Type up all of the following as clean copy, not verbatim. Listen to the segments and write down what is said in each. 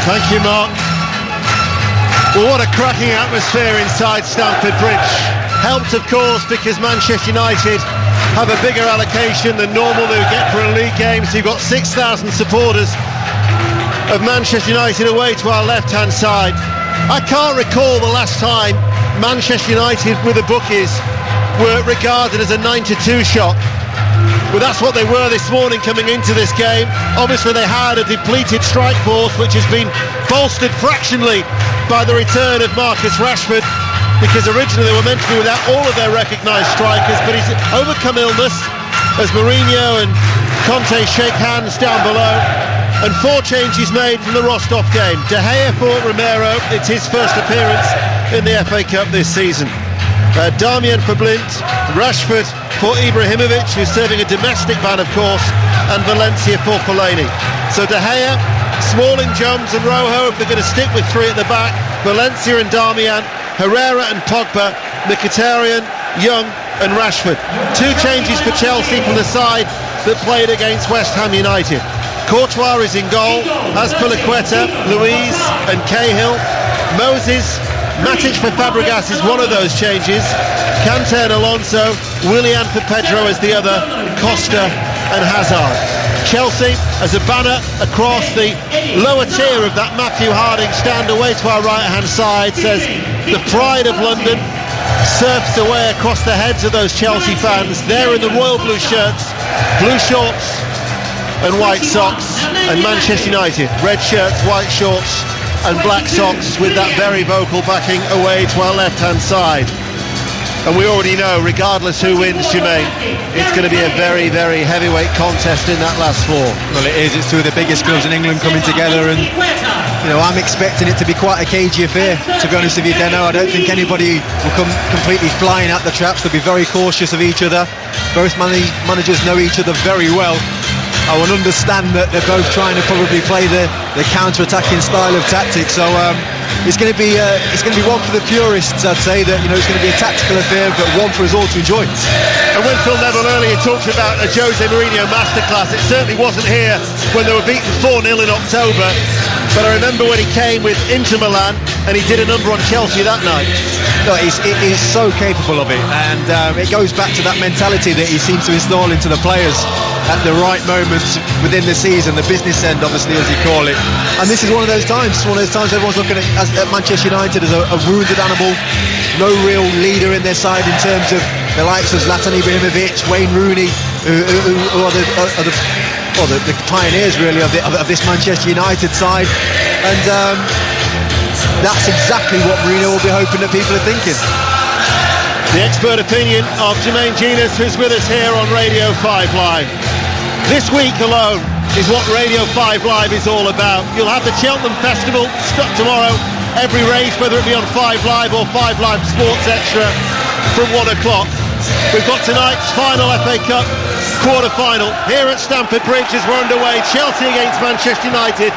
Thank you, Mark. Well, what a cracking atmosphere inside Stamford Bridge. Helped, of course, because Manchester United have a bigger allocation than normal they would get for a league game. So you've got 6,000 supporters of Manchester United away to our left-hand side. I can't recall the last time Manchester United with the bookies were regarded as a 9-2 shot. Well, that's what they were this morning coming into this game. Obviously they had a depleted strike force which has been bolstered fractionally by the return of Marcus Rashford, because originally they were meant to be without all of their recognised strikers, but he's overcome illness as Mourinho and Conte shake hands down below. And 4 changes made from the Rostov game. De Gea for Romero, it's his first appearance in the FA Cup this season. Darmian for Blind, Rashford for Ibrahimovic, who's serving a domestic ban of course, and Valencia for Fellaini. So De Gea, Smalling, Jones and Rojo if they're going to stick with 3 at the back, Valencia and Darmian, Herrera and Pogba, Mkhitaryan, Young and Rashford. 2 changes for Chelsea from the side that played against West Ham United. Courtois is in goal, as Piliqueta, Luiz and Cahill. Moses, Matic for Fabregas is one of those changes. Kante and Alonso, Willian for Pedro as the other, Costa and Hazard. Chelsea as a banner across the lower tier of that Matthew Harding stand away to our right hand side says the pride of London surfs away across the heads of those Chelsea fans. They're in the royal blue shirts, blue shorts and white socks, and Manchester United red shirts, white shorts and black socks with that very vocal backing away to our left hand side. And we already know, regardless who wins, Jermaine, it's going to be a very, very heavyweight contest in that last 4. Well, it is. It's 2 of the biggest clubs in England coming together, and I'm expecting it to be quite a cagey affair, to be honest with you, Deno. I don't think anybody will come completely flying at the traps. They'll be very cautious of each other. Both managers know each other very well. I will understand that they're both trying to probably play the counter-attacking style of tactics. So it's going to be one for the purists, I'd say. That it's going to be a tactical affair, but one for us all to enjoy. And when Phil Neville earlier talked about a Jose Mourinho masterclass, it certainly wasn't here when they were beaten 4-0 in October. But I remember when he came with Inter Milan and he did a number on Chelsea that night. No, he's so capable of it, and it goes back to that mentality that he seems to install into the players at the right moments within the season, the business end, obviously, as you call it. And this is one of those times. Everyone's looking at Manchester United as a wounded animal, no real leader in their side in terms of the likes of Zlatan Ibrahimovic, Wayne Rooney, who are the pioneers really of this Manchester United side. And that's exactly what Mourinho will be hoping that people are thinking. The expert opinion of Jermaine Jenas, who's with us here on Radio 5 Live. This week alone is what Radio 5 Live is all about. You'll have the Cheltenham Festival tomorrow, every race, whether it be on 5 Live or 5 Live Sports Extra from 1 o'clock. We've got tonight's final FA Cup quarter-final here at Stamford Bridge as we're underway. Chelsea against Manchester United.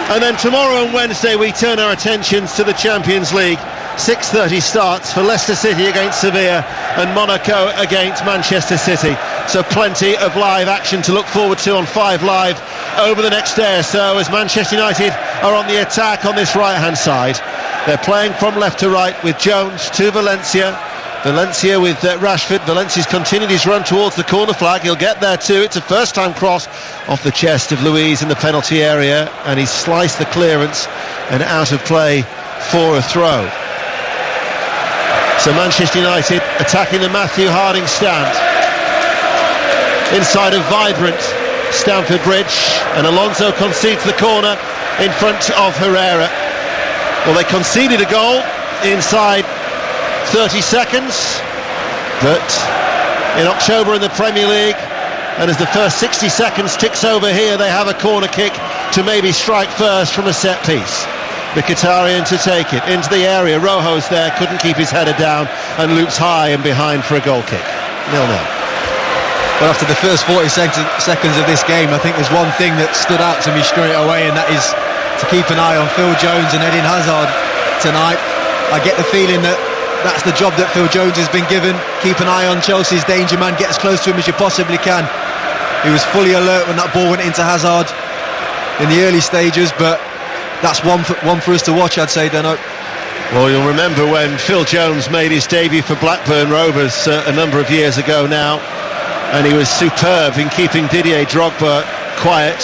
And then tomorrow and Wednesday we turn our attentions to the Champions League. 6:30 starts for Leicester City against Sevilla and Monaco against Manchester City. So plenty of live action to look forward to on 5 Live over the next day or so as Manchester United are on the attack on this right-hand side. They're playing from left to right with Jones to Valencia. Valencia with Rashford. Valencia's continued his run towards the corner flag. He'll get there too. It's a first-time cross off the chest of Luiz in the penalty area, and he's sliced the clearance and out of play for a throw. So Manchester United attacking the Matthew Harding stand inside a vibrant Stamford Bridge, and Alonso concedes the corner in front of Herrera. Well, they conceded a goal inside 30 seconds, but in October in the Premier League, and as the first 60 seconds ticks over here, they have a corner kick to maybe strike first from a set piece. Mkhitaryan to take it into the area. Rojo's there, couldn't keep his header down and loops high and behind for a goal kick. 0-0. But after the first 40 seconds of this game, I think there's one thing that stood out to me straight away, and that is to keep an eye on Phil Jones and Eden Hazard tonight. I get the feeling that that's the job that Phil Jones has been given. Keep an eye on Chelsea's danger man, get as close to him as you possibly can. He was fully alert when that ball went into Hazard in the early stages, but that's one for us to watch, I'd say, Deno. Well, you'll remember when Phil Jones made his debut for Blackburn Rovers a number of years ago now, and he was superb in keeping Didier Drogba quiet.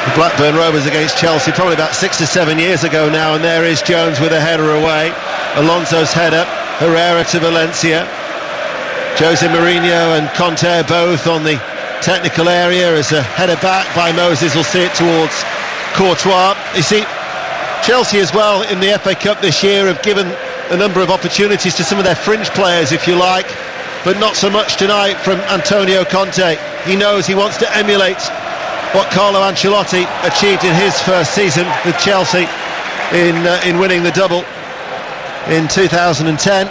The Blackburn Rovers against Chelsea probably about 6 or 7 years ago now, and there is Jones with a header away. Alonso's header, Herrera to Valencia. Jose Mourinho and Conte both on the technical area as a header back by Moses will see it towards Courtois. You see, Chelsea as well in the FA Cup this year have given a number of opportunities to some of their fringe players, if you like, but not so much tonight from Antonio Conte. He knows he wants to emulate what Carlo Ancelotti achieved in his first season with Chelsea in winning the double in 2010,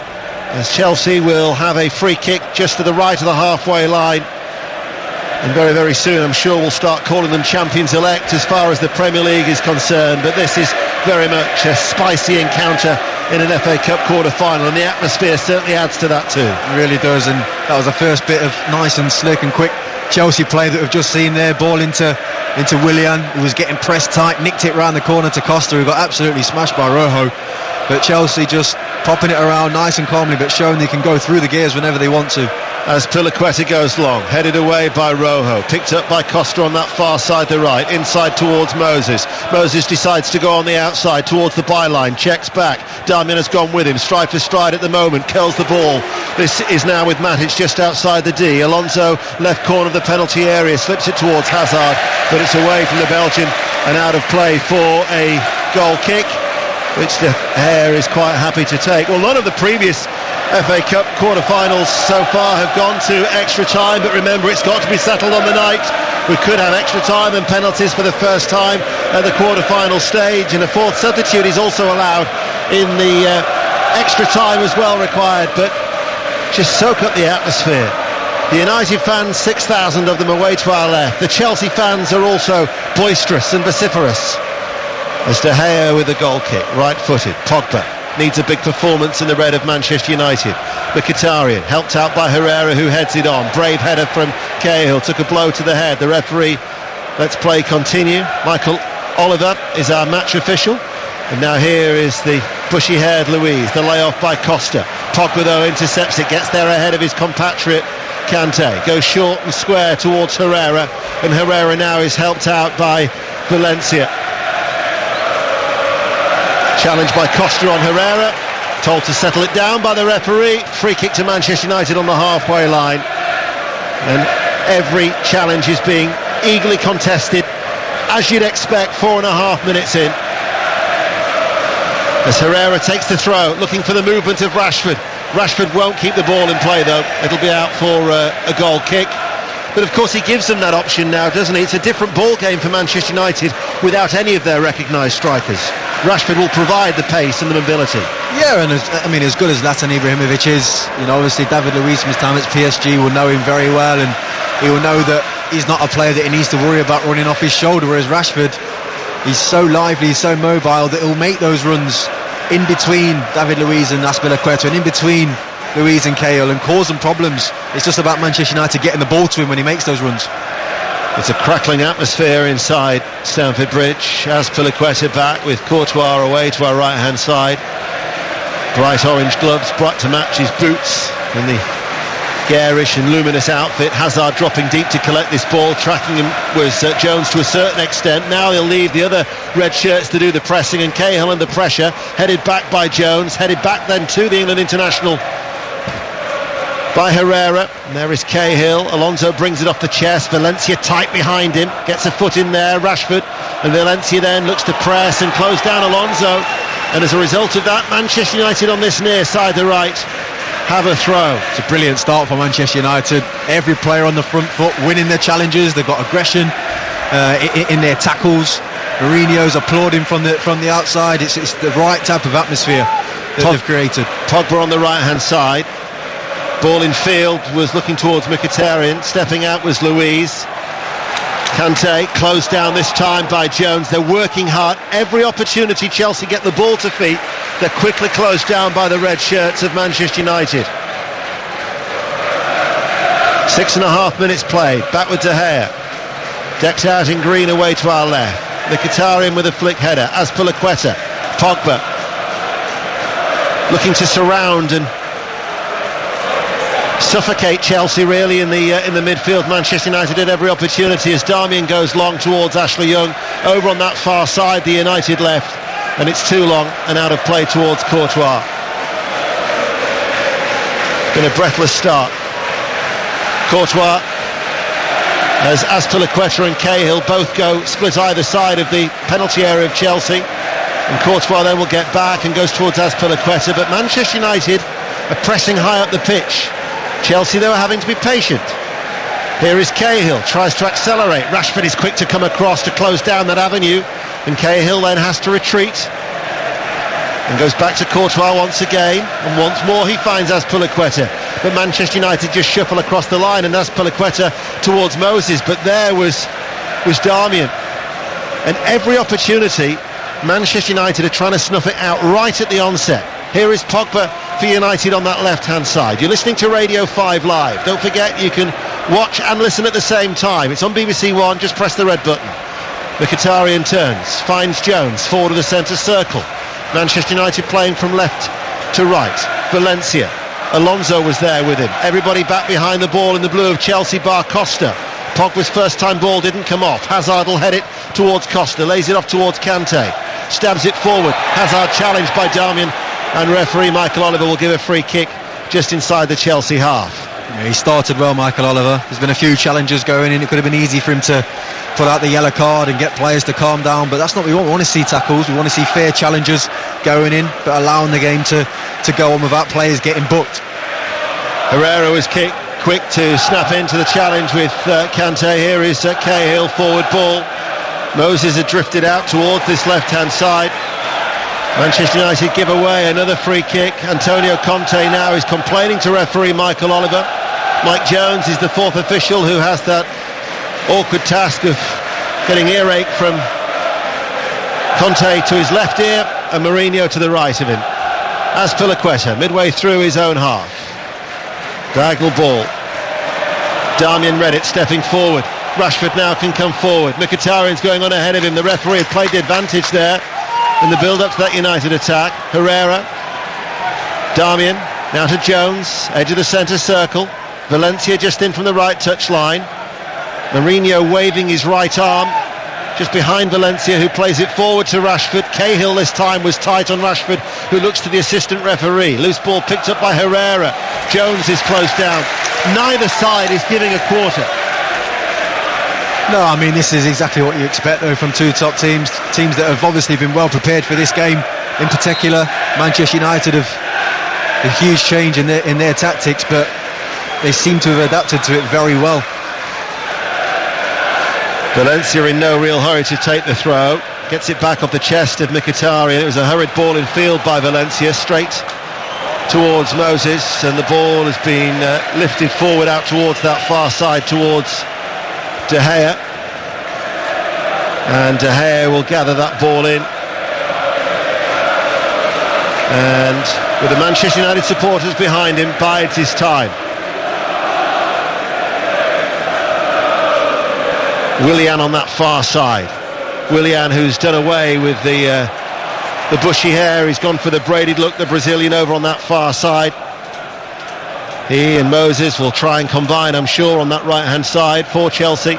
as Chelsea will have a free kick just to the right of the halfway line, and very, very soon I'm sure we'll start calling them champions-elect as far as the Premier League is concerned. But this is very much a spicy encounter in an FA Cup quarter-final, and the atmosphere certainly adds to that too. It really does, and that was the first bit of nice and slick and quick Chelsea play that we've just seen there. Ball into Willian, who was getting pressed tight, nicked it round the corner to Costa, who got absolutely smashed by Rojo. But Chelsea just popping it around nice and calmly, but showing they can go through the gears whenever they want to. As Piliqueta goes long, headed away by Rojo, picked up by Costa on that far side, the right, inside towards Moses. Moses decides to go on the outside towards the byline, checks back. Darmian has gone with him, stride for stride at the moment, curls the ball. This is now with Matic just outside the D. Alonso, left corner of the penalty area, slips it towards Hazard, but it's away from the Belgian and out of play for a goal kick, which De Gea is quite happy to take. Well, none of the previous FA Cup quarter-finals so far have gone to extra time, but remember, it's got to be settled on the night. We could have extra time and penalties for the first time at the quarter-final stage, and a fourth substitute is also allowed in the extra time as well required. But just soak up the atmosphere. The United fans, 6,000 of them away to our left. The Chelsea fans are also boisterous and vociferous. As De Gea with a goal kick, right-footed. Pogba needs a big performance in the red of Manchester United. Mkhitaryan helped out by Herrera, who heads it on. Brave header from Cahill, took a blow to the head. The referee lets play continue. Michael Oliver is our match official, and now here is the bushy-haired Luiz. The layoff by Costa. Pogba though intercepts it, gets there ahead of his compatriot Kante, goes short and square towards Herrera, and Herrera now is helped out by Valencia. Challenged by Costa on Herrera, told to settle it down by the referee. Free kick to Manchester United on the halfway line, and every challenge is being eagerly contested, as you'd expect, 4.5 minutes in. As Herrera takes the throw, looking for the movement of Rashford. Rashford won't keep the ball in play though, it'll be out for a goal kick. But of course he gives them that option now, doesn't he? It's a different ball game for Manchester United without any of their recognised strikers. Rashford will provide the pace and the mobility. Yeah, and as good as Zlatan Ibrahimovic is, obviously David Luiz from his time at PSG will know him very well, and he will know that he's not a player that he needs to worry about running off his shoulder, whereas Rashford, he's so lively, he's so mobile that he'll make those runs in between David Luiz and Azpilicueta, and in between Luiz and Cahill, and cause them problems. It's just about Manchester United getting the ball to him when he makes those runs. It's a crackling atmosphere inside Stamford Bridge. Azpilicueta back with Courtois away to our right hand side. Bright orange gloves, bright to match his boots, and the garish and luminous outfit. Hazard dropping deep to collect this ball. Tracking him was Jones to a certain extent. Now he'll leave the other red shirts to do the pressing, and Cahill under pressure, headed back by Jones, headed back then to the England international by Herrera. And there is Cahill. Alonso brings it off the chest. Valencia tight behind him, gets a foot in there. Rashford, and Valencia then looks to press and close down Alonso, and as a result of that, Manchester United on this near side, the right, have a throw. It's a brilliant start for Manchester United. Every player on the front foot, winning their challenges. They've got aggression in their tackles. Mourinho's applauding from the outside. It's the right type of atmosphere that they've created. Pogba on the right hand side. Ball in field was looking towards Mkhitaryan. Stepping out was Luiz. Kante closed down this time by Jones. They're working hard. Every opportunity Chelsea get the ball to feet, they're quickly closed down by the red shirts of Manchester United. 6.5 minutes played. Back with De Gea. Decks out in green away to our left. Mkhitaryan with a flick header. Azpilicueta, Pogba looking to surround and suffocate Chelsea really in the midfield. Manchester United had every opportunity as Darmian goes long towards Ashley Young. Over on that far side, the United left, and it's too long and out of play towards Courtois. Been a breathless start. Courtois, as Azpilicueta and Cahill both go split either side of the penalty area of Chelsea, and Courtois then will get back and goes towards Azpilicueta, but Manchester United are pressing high up the pitch. Chelsea, they were having to be patient. Here is Cahill, tries to accelerate. Rashford is quick to come across to close down that avenue, and Cahill then has to retreat and goes back to Courtois once again, and once more he finds Azpilicueta, but Manchester United just shuffle across the line, and Azpilicueta towards Moses, but there was Darmian, and every opportunity Manchester United are trying to snuff it out right at the onset. Here is Pogba for United on that left-hand side. You're listening to Radio 5 Live. Don't forget you can watch and listen at the same time. It's on BBC One, just press the red button. Mkhitaryan turns, finds Jones, forward of the centre circle. Manchester United playing from left to right. Valencia, Alonso was there with him. Everybody back behind the ball in the blue of Chelsea bar Costa. Pogba's first time ball didn't come off. Hazard will head it towards Costa, lays it off towards Kante, stabs it forward. Hazard challenged by Darmian, and referee Michael Oliver will give a free kick just inside the Chelsea half. Yeah, he started well, Michael Oliver. There's been a few challenges going in. It could have been easy for him to put out the yellow card and get players to calm down, but that's not what we want. We want to see tackles, we want to see fair challenges going in, but allowing the game to go on without players getting booked. Herrera was quick to snap into the challenge with Kante. Here is Cahill, forward ball. Moses had drifted out towards this left-hand side. Manchester United give away another free kick. Antonio Conte now is complaining to referee Michael Oliver. Mike Jones is the fourth official who has that awkward task of getting earache from Conte to his left ear and Mourinho to the right of him. Azpilicueta midway through his own half. Diagonal ball. Darmian read it, stepping forward. Rashford now can come forward. Mkhitaryan's going on ahead of him. The referee had played the advantage there in the build-up to that United attack. Herrera, Darmian, now to Jones, edge of the centre circle. Valencia just in from the right touchline. Mourinho waving his right arm just behind Valencia, who plays it forward to Rashford. Cahill this time was tight on Rashford, who looks to the assistant referee. Loose ball picked up by Herrera. Jones is close down. Neither side is giving a quarter. No, I mean, this is exactly what you expect though from two top teams that have obviously been well prepared for this game. In particular, Manchester United have a huge change in their tactics, but they seem to have adapted to it very well. Valencia in no real hurry to take the throw. Gets it back off the chest of Mkhitaryan. It was a hurried ball in field by Valencia, straight towards Moses, and the ball has been lifted forward out towards that far side, towards De Gea. And De Gea will gather that ball in. And with the Manchester United supporters behind him, bides his time. Willian on that far side. Willian, who's done away with the bushy hair, he's gone for the braided look, the Brazilian over on that far side. He and Moses will try and combine, I'm sure, on that right-hand side for Chelsea,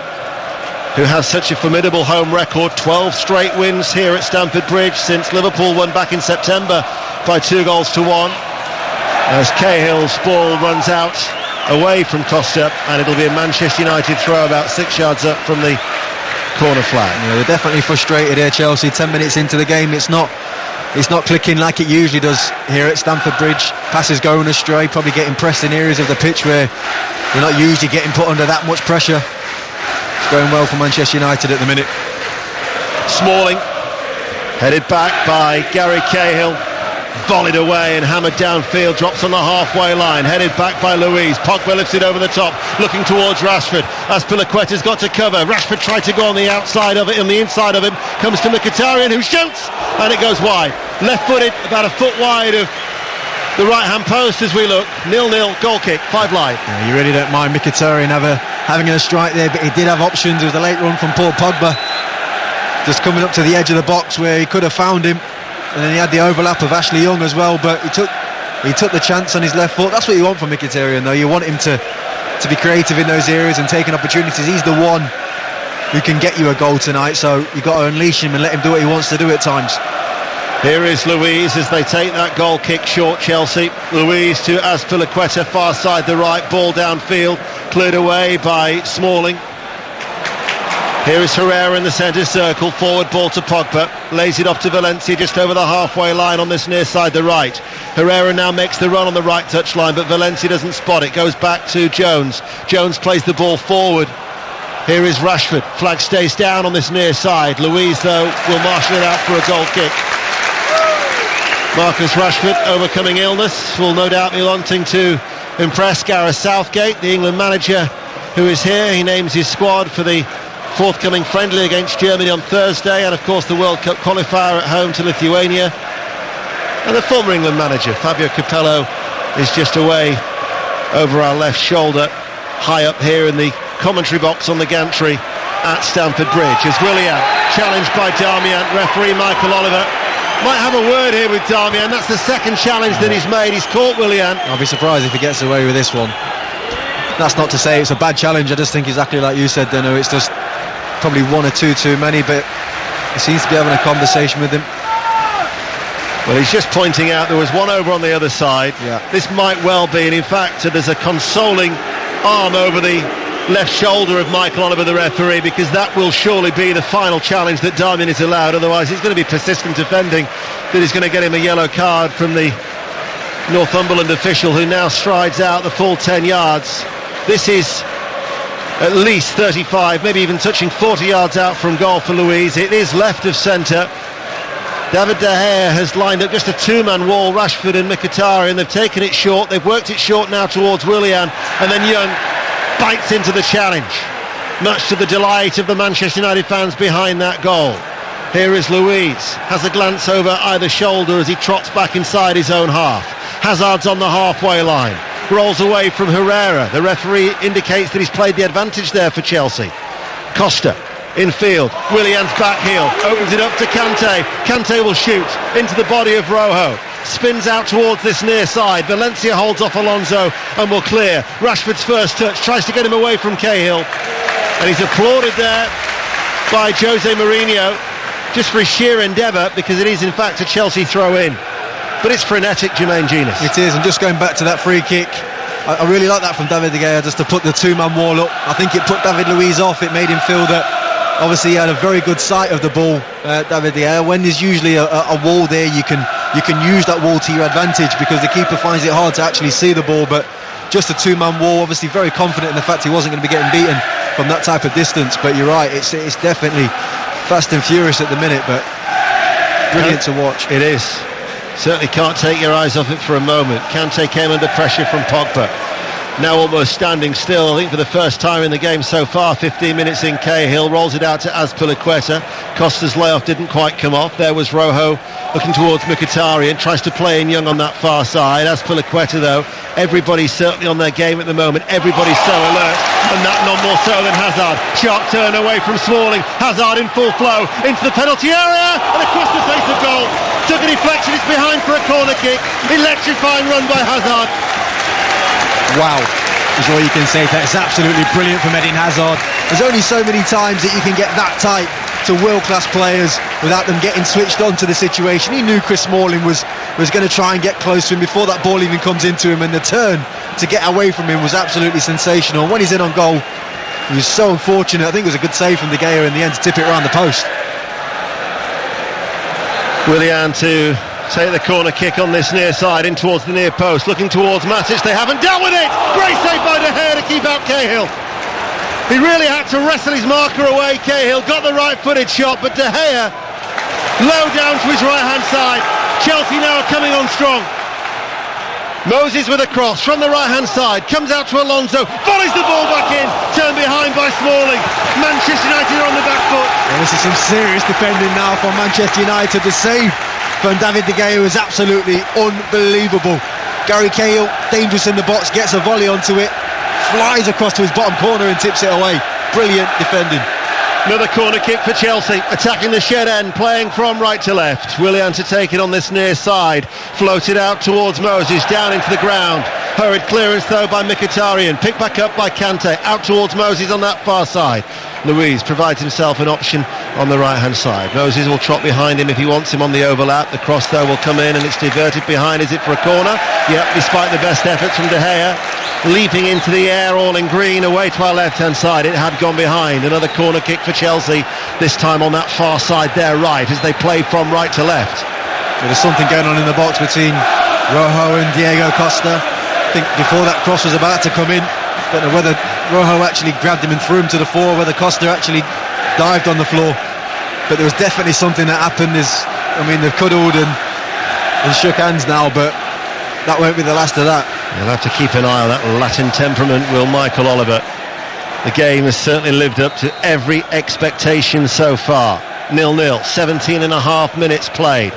who has such a formidable home record. 12 straight wins here at Stamford Bridge since Liverpool won back in September by 2-1. As Cahill's ball runs out away from Costa, and it'll be a Manchester United throw about 6 yards up from the corner flag. Yeah, they're definitely frustrated here, Chelsea. 10 minutes into the game, it's not clicking like it usually does here at Stamford Bridge. Passes going astray, probably getting pressed in areas of the pitch where they're not usually getting put under that much pressure. It's going well for Manchester United at the minute. Smalling, headed back by Gary Cahill, volleyed away and hammered downfield, drops on the halfway line, headed back by Luiz. Pogba lifts it over the top, looking towards Rashford. Azpilicueta's got to cover. Rashford tried to go on the outside of it, on the inside of him, comes to Mkhitaryan, who shoots, and it goes wide. Left-footed, about a foot wide of the right-hand post as we look. 0-0, goal kick, 5 Live. Yeah, you really don't mind Mkhitaryan having a strike there, but he did have options. It was a late run from Paul Pogba. just coming up to the edge of the box where he could have found him, and then he had the overlap of Ashley Young as well, but he took the chance on his left foot. That's what you want from Mkhitaryan, though. You want him to be creative in those areas and taking opportunities. He's the one who can get you a goal tonight, so you've got to unleash him and let him do what he wants to do at times. Here is Louise as they take that goal kick short, Chelsea. Louise to Azpilicueta, far side the right, ball downfield, cleared away by Smalling. Here is Herrera in the centre circle, forward ball to Pogba, lays it off to Valencia just over the halfway line on this near side the right. Herrera now makes the run on the right touchline, but Valencia doesn't spot it, goes back to Jones. Jones plays the ball forward. Here is Rashford, flag stays down on this near side. Louise, though, will marshal it out for a goal kick. Marcus Rashford, overcoming illness, will no doubt be wanting to impress Gareth Southgate, the England manager who is here. He names his squad for the forthcoming friendly against Germany on Thursday, and of course the World Cup qualifier at home to Lithuania. And the former England manager, Fabio Capello, is just away over our left shoulder, high up here in the commentary box on the gantry at Stamford Bridge, as Willian, challenged by Darmian. Referee Michael Oliver might have a word here with Darmian. That's the second challenge that he's made. He's caught Willian. I'll be surprised if he gets away with this one. That's not to say it's a bad challenge. I just think exactly like you said, Dino, it's just probably one or two too many, but he seems to be having a conversation with him. Well, he's just pointing out there was one over on the other side. Yeah. This might well be, and in fact there's a consoling arm over the left shoulder of Michael Oliver, the referee, because that will surely be the final challenge that Darmian is allowed. Otherwise he's going to be persistent defending that he's going to get him a yellow card from the Northumberland official, who now strides out the full 10 yards. This is at least 35, maybe even touching 40 yards out from goal for Louise. It is left of centre. David De Gea has lined up just a two-man wall, Rashford and Mkhitaryan. They've taken it short, they've worked it short now towards Willian, and then Young bites into the challenge, much to the delight of the Manchester United fans behind that goal. Here is Louise, has a glance over either shoulder as he trots back inside his own half. Hazard's on the halfway line, rolls away from Herrera. The referee indicates that he's played the advantage there for Chelsea. Costa infield, Willian's back heel, opens it up to Kante. Kante will shoot into the body of Rojo, spins out towards this near side. Valencia holds off Alonso and will clear. Rashford's first touch, tries to get him away from Cahill, and he's applauded there by Jose Mourinho just for his sheer endeavour, because it is in fact a Chelsea throw in. But it's frenetic, Jermaine Genius. It is, and just going back to that free kick, I really like that from David De Gea, just to put the two-man wall up. I think it put David Luiz off. It made him feel that obviously he had a very good sight of the ball, David De Gea. When there's usually a wall there, you can use that wall to your advantage, because the keeper finds it hard to actually see the ball. But just a two-man wall, obviously very confident in the fact he wasn't going to be getting beaten from that type of distance. But you're right, it's definitely fast and furious at the minute, but brilliant to watch. It is. Certainly can't take your eyes off it for a moment. Kante came under pressure from Pogba, now almost standing still, I think for the first time in the game so far. 15 minutes in, Cahill rolls it out to Azpilicueta. Costa's layoff didn't quite come off. There was Rojo looking towards Mkhitaryan, tries to play in Young on that far side. Azpilicueta, though, everybody's certainly on their game at the moment. Everybody's so alert, and that none more so than Hazard. Sharp turn away from Smalling. Hazard in full flow into the penalty area and across the face of goal. Took a deflection, it's behind for a corner kick. Electrifying run by Hazard. Wow, is all you can say. That's absolutely brilliant from Eden Hazard. There's only so many times that you can get that tight to world-class players without them getting switched on to the situation. He knew Chris Smalling was going to try and get close to him before that ball even comes into him, and the turn to get away from him was absolutely sensational. When he's in on goal, he was so unfortunate. I think it was a good save from De Gea in the end to tip it around the post. Willian to take the corner kick on this near side, in towards the near post, looking towards Matic. They haven't dealt with it. Great save by De Gea to keep out Cahill. He really had to wrestle his marker away. Cahill got the right-footed shot, but De Gea low down to his right-hand side. Chelsea now are coming on strong. Moses with a cross from the right-hand side, comes out to Alonso, volleys the ball back in, turned behind by Smalling. Manchester United are on the back foot. Well, this is some serious defending now for Manchester United. The save from David De Gea was absolutely unbelievable. Gary Cahill, dangerous in the box, gets a volley onto it, flies across to his bottom corner and tips it away. Brilliant defending. Another corner kick for Chelsea, attacking the shed end, playing from right to left. Willian to take it on this near side, floated out towards Moses, down into the ground. Hurried clearance though by Mkhitaryan, picked back up by Kante, out towards Moses on that far side. Luiz provides himself an option on the right hand side. Moses will trot behind him if he wants him on the overlap. The cross though will come in and it's diverted behind. Is it for a corner? Yep, despite the best efforts from De Gea. Leaping into the air, all in green, away to our left-hand side. It had gone behind. Another corner kick for Chelsea, this time on that far side there right, as they play from right to left. There's something going on in the box between Rojo and Diego Costa. I think before that cross was about to come in, don't know whether Rojo actually grabbed him and threw him to the floor, whether Costa actually dived on the floor. But there was definitely something that happened. They've cuddled and shook hands now, but that won't be the last of that. You'll have to keep an eye on that Latin temperament, will Michael Oliver. The game has certainly lived up to every expectation so far. 0-0, 17 and a half minutes played.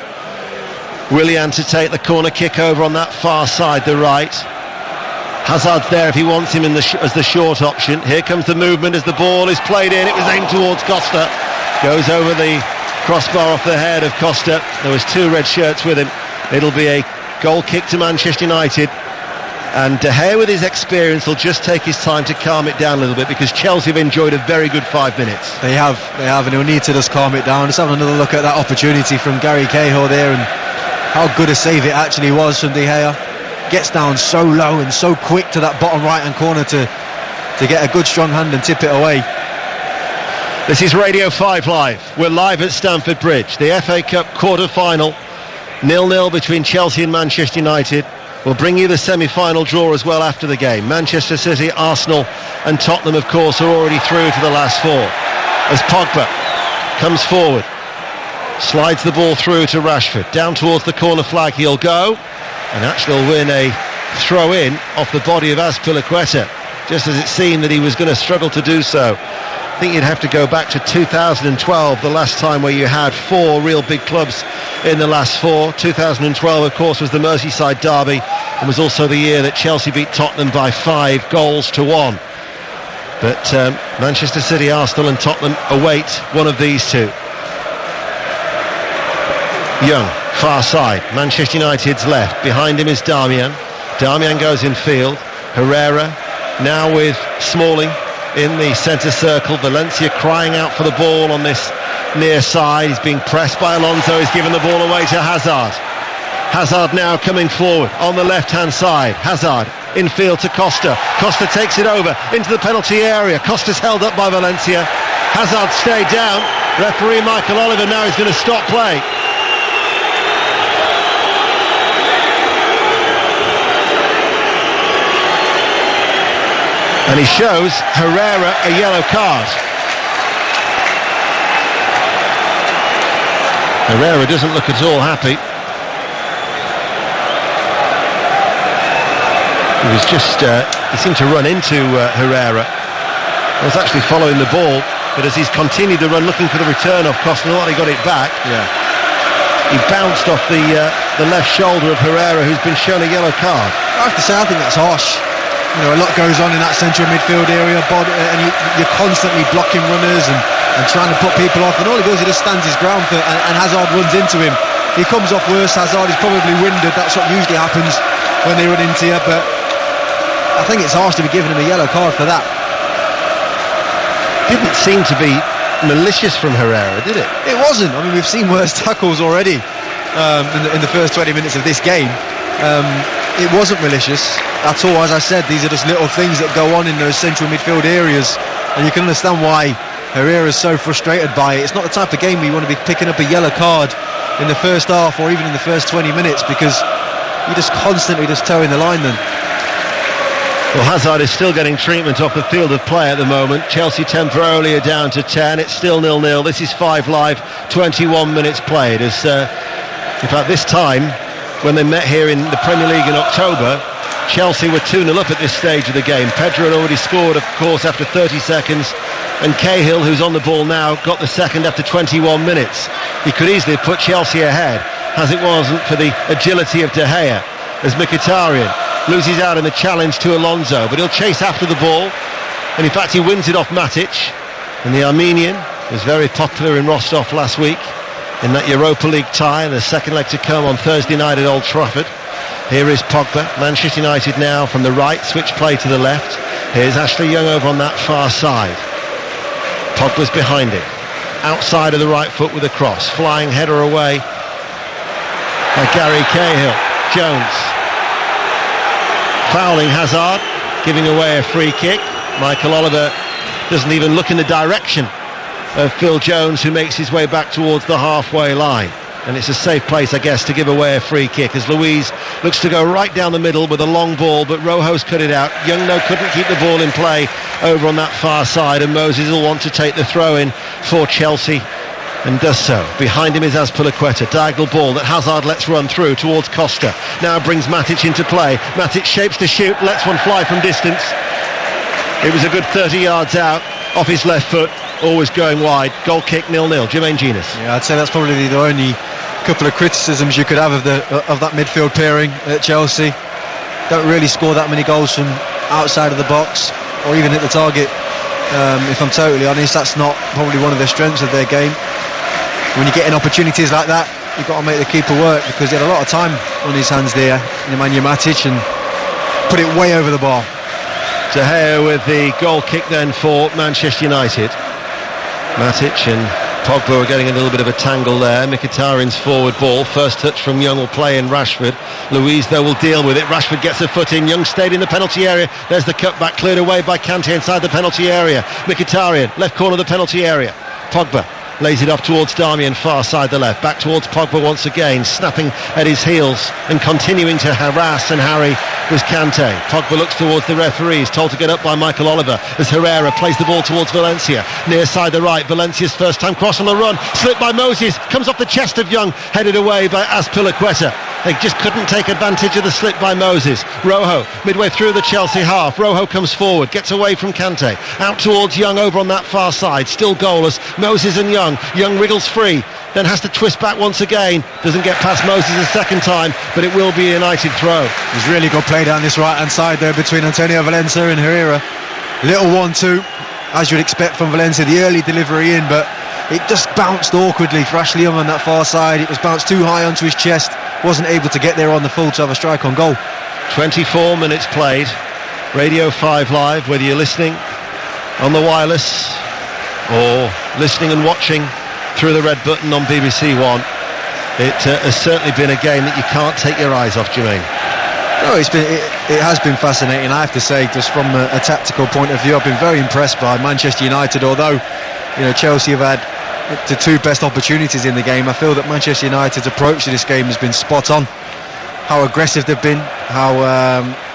Willian to take the corner kick over on that far side, the right. Hazard's there if he wants him as the short option. Here comes the movement as the ball is played in. It was aimed towards Costa. Goes over the crossbar off the head of Costa. There was two red shirts with him. It'll be a goal kick to Manchester United. And De Gea, with his experience, will just take his time to calm it down a little bit, because Chelsea have enjoyed a very good 5 minutes. They have, and he'll need to just calm it down. Just have another look at that opportunity from Gary Cahill there, and how good a save it actually was from De Gea. Gets down so low and so quick to that bottom right-hand corner to get a good strong hand and tip it away. This is Radio 5 Live. We're live at Stamford Bridge. The FA Cup quarter-final, 0-0 between Chelsea and Manchester United. We'll bring you the semi-final draw as well after the game. Manchester City, Arsenal and Tottenham, of course, are already through to the last four. As Pogba comes forward, slides the ball through to Rashford. Down towards the corner flag he'll go, and actually will win a throw-in off the body of Azpilicueta, just as it seemed that he was going to struggle to do so. I think you'd have to go back to 2012, the last time where you had four real big clubs in the last four. 2012, of course, was the Merseyside derby, and was also the year that Chelsea beat Tottenham by 5-1. But Manchester City, Arsenal and Tottenham await one of these two. Young, far side, Manchester United's left. Behind him is Darmian. Darmian goes in field. Herrera now with Smalling in the centre circle. Valencia crying out for the ball on this near side. He's being pressed by Alonso. He's given the ball away to Hazard. Hazard now coming forward on the left hand side. Hazard in field to Costa. Costa takes it over into the penalty area. Costa's held up by Valencia. Hazard stayed down. Referee Michael Oliver now is going to stop play. And he shows Herrera a yellow card. Herrera doesn't look at all happy. He seemed to run into Herrera. He was actually following the ball, but as he's continued to run looking for the return of Costa, he got it back. Yeah. He bounced off the left shoulder of Herrera, who's been shown a yellow card. I have to say, I think that's harsh. A lot goes on in that central midfield area, and you're constantly blocking runners and trying to put people off, and all he does, he just stands his ground and Hazard runs into him. He comes off worse. Hazard is probably winded. That's what usually happens when they run into you, but I think it's harsh to be giving him a yellow card for that. Didn't seem to be malicious from Herrera, did it? It wasn't. We've seen worse tackles already in the first 20 minutes of this game. It wasn't malicious at all. As I said, these are just little things that go on in those central midfield areas, and you can understand why Herrera's so frustrated by it. It's not the type of game where you want to be picking up a yellow card in the first half or even in the first 20 minutes, because you're just constantly just towing the line then. Well, Hazard is still getting treatment off the field of play at the moment. Chelsea temporarily are down to 10. It's still 0-0. This is 5 Live, 21 minutes played. In fact, this time, when they met here in the Premier League in October, Chelsea were 2-0 up at this stage of the game. Pedro had already scored, of course, after 30 seconds, and Cahill, who's on the ball now, got the second after 21 minutes. He could easily have put Chelsea ahead, as it wasn't for the agility of De Gea, as Mkhitaryan loses out in the challenge to Alonso, but he'll chase after the ball, and in fact he wins it off Matic, and the Armenian was very popular in Rostov last week in that Europa League tie, and the second leg to come on Thursday night at Old Trafford. Here is Pogba. Manchester United now from the right, switch play to the left. Here's Ashley Young over on that far side. Pogba's behind him, outside of the right foot with a cross, flying header away by Gary Cahill. Jones fouling Hazard, giving away a free kick. Michael Oliver doesn't even look in the direction of Phil Jones, who makes his way back towards the halfway line. And it's a safe place, I guess, to give away a free kick, as Luiz looks to go right down the middle with a long ball, but Rojo's cut it out. Young couldn't keep the ball in play over on that far side, and Moses will want to take the throw in for Chelsea, and does so. Behind him is Azpilicueta. Diagonal ball that Hazard lets run through towards Costa. Now brings Matic into play. Matic shapes to shoot, lets one fly from distance. It was a good 30 yards out off his left foot, always going wide. Goal kick, 0-0. Jermaine Genius. Yeah, I'd say that's probably the only couple of criticisms you could have of that midfield pairing at Chelsea. Don't really score that many goals from outside of the box or even hit the target. If I'm totally honest, that's not probably one of the strengths of their game. When you're getting opportunities like that, you've got to make the keeper work, because he had a lot of time on his hands there, Nemanja Matic, and put it way over the bar. De Gea with the goal kick then for Manchester United. Matic and Pogba are getting a little bit of a tangle there. Mkhitaryan's forward ball, first touch from Young, will play in Rashford. Luiz though will deal with it. Rashford gets a foot in. Young stayed in the penalty area. There's the cutback, cleared away by Kante inside the penalty area. Mkhitaryan, left corner of the penalty area. Pogba lays it off towards Darmian, far side the left. Back towards Pogba once again, snapping at his heels and continuing to harass and harry was Kante. Pogba looks towards the referees, told to get up by Michael Oliver as Herrera plays the ball towards Valencia. Near side the right, Valencia's first time cross on the run, slipped by Moses, comes off the chest of Young, headed away by Azpilicueta. They just couldn't take advantage of the slip by Moses. Rojo, midway through the Chelsea half. Rojo comes forward, gets away from Kante. Out towards Young over on that far side. Still goalless. Moses and Young. Young wriggles free, then has to twist back once again. Doesn't get past Moses a second time, but it will be a United throw. There's really good play down this right-hand side there between Antonio Valencia and Herrera. Little 1-2, as you'd expect from Valencia. The early delivery in, but it just bounced awkwardly for Ashley Young on that far side. It was bounced too high onto his chest. Wasn't able to get there on the full to have a strike on goal. 24 minutes played. Radio 5 Live, whether you're listening on the wireless or listening and watching through the red button on BBC One, it has certainly been a game that you can't take your eyes off, Jermaine. No, it has been fascinating. I have to say, just from a tactical point of view, I've been very impressed by Manchester United. Although, Chelsea have had the two best opportunities in the game, I feel that Manchester United's approach to this game has been spot on. How aggressive they've been, how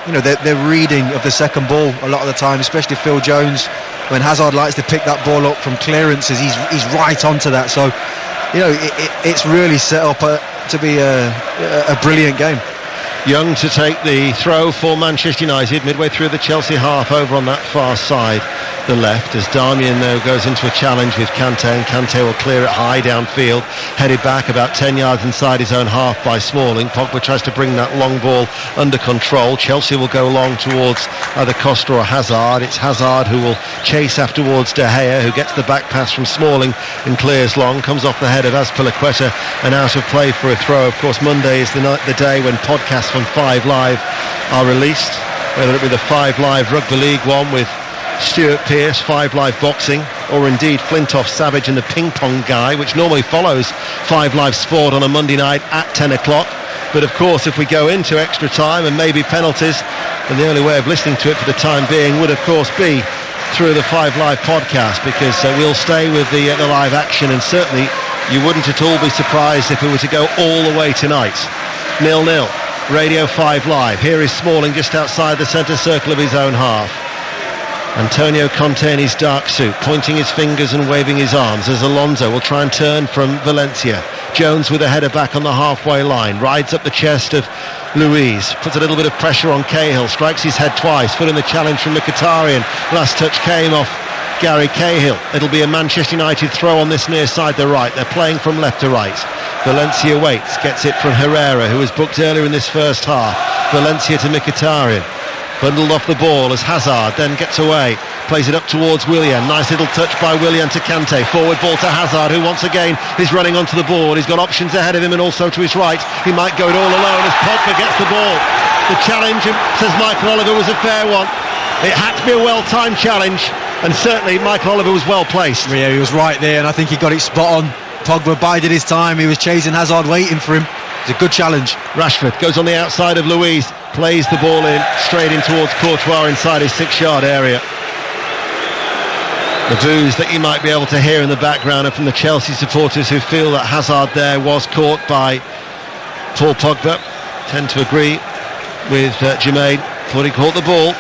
their reading of the second ball a lot of the time, especially Phil Jones, when Hazard likes to pick that ball up from clearances, he's right onto that. So, it's really set up to be a brilliant game. Young to take the throw for Manchester United midway through the Chelsea half over on that far side, the left, as Darmian now goes into a challenge with Kante, and Kante will clear it high downfield, headed back about 10 yards inside his own half by Smalling. Pogba tries to bring that long ball under control. Chelsea will go long towards either Costa or Hazard. It's Hazard who will chase afterwards De Gea, who gets the back pass from Smalling and clears long, comes off the head of Azpilicueta and out of play for a throw. Of course, Monday is the day when podcasts from 5 Live are released, whether it be the 5 Live Rugby League one with Stuart Pearce, 5 Live Boxing, or indeed Flintoff Savage and the Ping Pong Guy, which normally follows 5 Live Sport on a Monday night at 10 o'clock. But of course, if we go into extra time and maybe penalties, then the only way of listening to it for the time being would of course be through the 5 Live podcast, because we'll stay with the live action, and certainly you wouldn't at all be surprised if it were to go all the way tonight. 0-0. Radio 5 Live. Here is Smalling just outside the centre circle of his own half. Antonio Conte in his dark suit, pointing his fingers and waving his arms as Alonso will try and turn from Valencia. Jones with a header back on the halfway line, rides up the chest of Luiz, puts a little bit of pressure on Cahill, strikes his head twice, put in the challenge from Mkhitaryan. Last touch came off Gary Cahill. It'll be a Manchester United throw on this near side the right. They're playing from left to right. Valencia waits, gets it from Herrera, who was booked earlier in this first half. Valencia to Mkhitaryan. Bundled off the ball as Hazard then gets away. Plays it up towards Willian. Nice little touch by Willian to Kante. Forward ball to Hazard, who once again is running onto the ball. He's got options ahead of him and also to his right. He might go it all alone as Pogba gets the ball. The challenge, says Michael Oliver, was a fair one. It had to be a well-timed challenge, and certainly Michael Oliver was well placed. Yeah, he was right there, and I think he got it spot on. Pogba bided his time. He was chasing Hazard, waiting for him. It's a good challenge. Rashford goes on the outside of Luiz, plays the ball in, straight in towards Courtois inside his 6-yard area. The boos that you might be able to hear in the background are from the Chelsea supporters who feel that Hazard there was caught by Paul Pogba. Tend to agree with Jermaine, thought he caught the ball.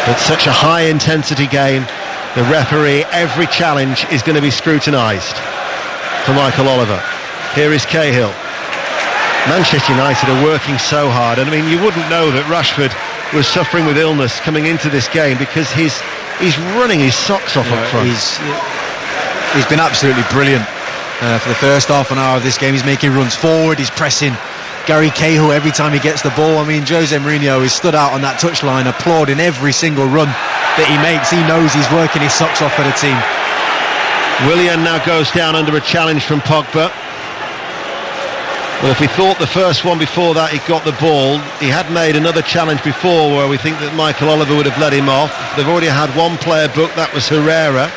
But such a high intensity game, the referee, every challenge is going to be scrutinised for Michael Oliver. Here is Cahill. Manchester United are working so hard, and I mean, you wouldn't know that Rashford was suffering with illness coming into this game because he's running his socks off up front. He's been absolutely brilliant for the first half an hour of this game. He's making runs forward, he's pressing Gary Cahill every time he gets the ball. I mean, Jose Mourinho is stood out on that touchline applauding every single run that he makes. He knows he's working his socks off for the team. Willian now goes down under a challenge from Pogba. Well, if we thought the first one before that he got the ball, he had made another challenge before where we think that Michael Oliver would have let him off. They've already had one player booked, that was Herrera.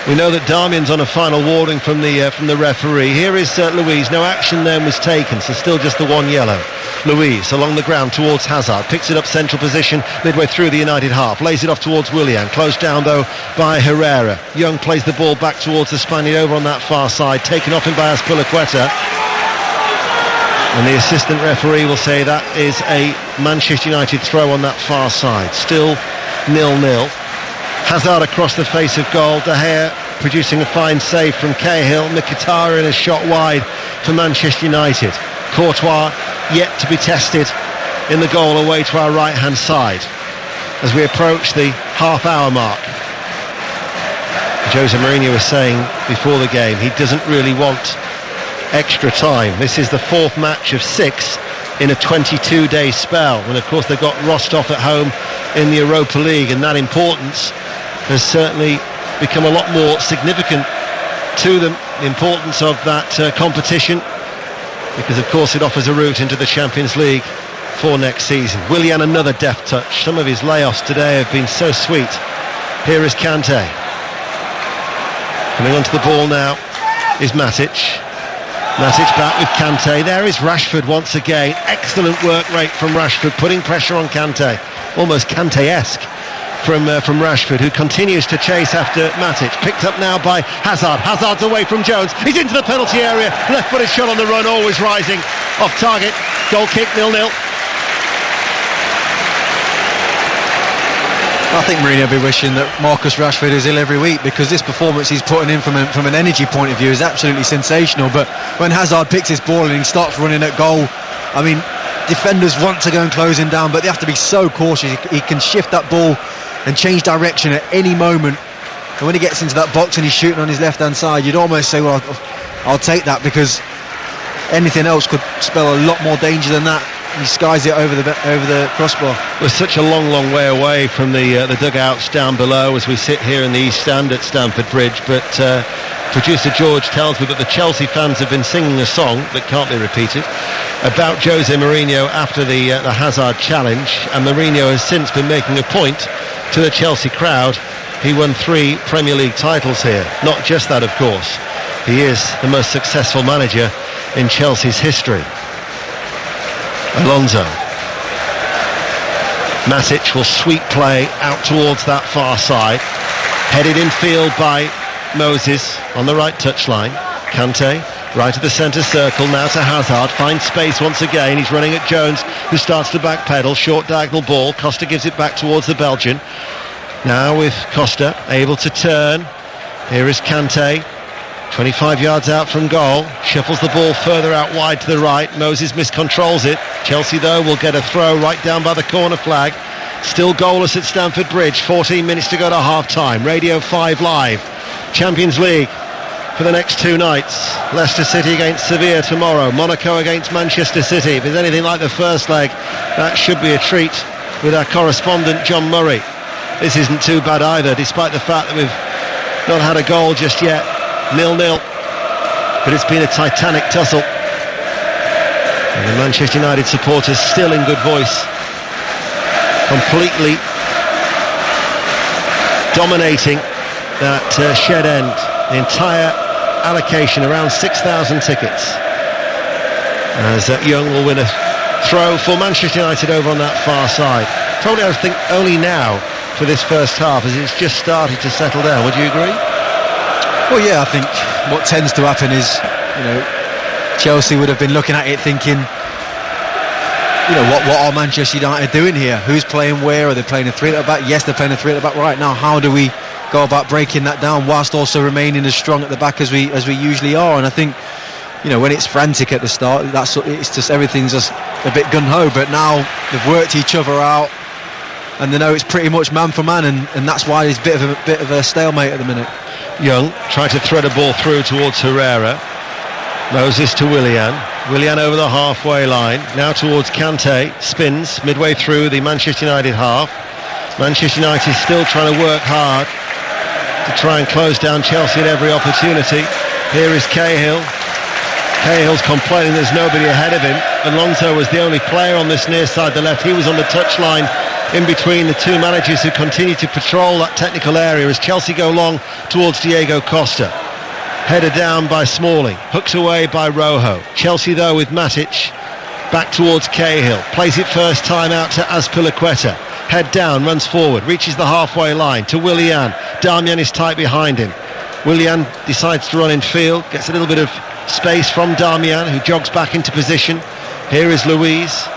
We know that Darmian's on a final warning from the referee. Here is Luiz. No action then was taken, so still just the one yellow. Luiz along the ground towards Hazard, picks it up central position midway through the United half, lays it off towards Willian, closed down though by Herrera. Young plays the ball back towards the Spaniard over on that far side, taken off him by Azpilicueta. And the assistant referee will say that is a Manchester United throw on that far side. Still 0-0. Hazard across the face of goal. De Gea producing a fine save from Cahill. Mkhitaryan is shot wide for Manchester United. Courtois yet to be tested in the goal away to our right hand side as we approach the half-hour mark. Jose Mourinho was saying before the game he doesn't really want extra time. This is the fourth match of 6 in a 22-day spell, and of course they've got Rostov at home in the Europa League, and that importance has certainly become a lot more significant to them, the importance of that competition, because of course it offers a route into the Champions League for next season. Willian, another deft touch. Some of his layoffs today have been so sweet. Here is Kante. Coming onto the ball now is Matic. Matic back with Kante. There is Rashford once again. Excellent work rate from Rashford, putting pressure on Kante. Almost Kante-esque from Rashford, who continues to chase after Matic. Picked up now by Hazard. Hazard's away from Jones. He's into the penalty area. Left-footed shot on the run, always rising. Off target. Goal kick, 0-0. I think Mourinho will be wishing that Marcus Rashford is ill every week, because this performance he's putting in from an energy point of view is absolutely sensational. But when Hazard picks his ball and he starts running at goal, I mean, defenders want to go and close him down, but they have to be so cautious. He can shift that ball and change direction at any moment. And when he gets into that box and he's shooting on his left-hand side, you'd almost say, well, I'll take that, because anything else could spell a lot more danger than that. He skies it over the crossbar. We're such a long way away from the dugouts down below as we sit here in the East Stand at Stamford Bridge, but producer George tells me that the Chelsea fans have been singing a song that can't be repeated about Jose Mourinho after the Hazard challenge, and Mourinho has since been making a point to the Chelsea crowd. He won 3 Premier League titles here. Not just that, of course. He is the most successful manager in Chelsea's history. Alonso. Matic will sweep play out towards that far side. Headed in field by Moses on the right touchline. Kante right at the centre circle, now to Hazard. Finds space once again. He's running at Jones, who starts to backpedal. Short diagonal ball. Costa gives it back towards the Belgian. Now with Costa able to turn. Here is Kante. 25 yards out from goal, shuffles the ball further out wide to the right. Moses miscontrols it. Chelsea though will get a throw right down by the corner flag. Still goalless at Stamford Bridge. 14 minutes to go to half time. Radio 5 Live, Champions League for the next two nights. Leicester City against Sevilla tomorrow, Monaco against Manchester City. If it's anything like the first leg, that should be a treat with our correspondent John Murray. This isn't too bad either, despite the fact that we've not had a goal just yet. 0-0, but it's been a titanic tussle, and the Manchester United supporters still in good voice, completely dominating that Shed End. The entire allocation, around 6,000 tickets, as Young will win a throw for Manchester United over on that far side. Probably, I think, only now for this first half, as it's just started to settle down. Would you agree? Well, yeah, I think what tends to happen is, Chelsea would have been looking at it thinking, what are Manchester United doing here? Who's playing where? Are they playing a three at the back? Yes, they're playing a three at the back right now. How do we go about breaking that down whilst also remaining as strong at the back as we usually are? And I think, when it's frantic at the start, it's just everything's just a bit gun-ho. But now they've worked each other out, and they know it's pretty much man for man, and that's why there's a bit of a stalemate at the minute. Young tried to thread a ball through towards Herrera. Moses to Willian over the halfway line, now towards Kante, spins midway through the Manchester United half. Manchester United still trying to work hard to try and close down Chelsea at every opportunity. Here is Cahill. Cahill's complaining there's nobody ahead of him. Alonso was the only player on this near side, the left. He was on the touchline in between the two managers who continue to patrol that technical area as Chelsea go long towards Diego Costa. Headed down by Smalling, hooked away by Rojo. Chelsea though with Matic back towards Cahill, plays it first time out to Azpilicueta. Head down, runs forward, reaches the halfway line to Willian. Darmian is tight behind him. Willian decides to run in field, gets a little bit of space from Darmian, who jogs back into position. Here is Luiz,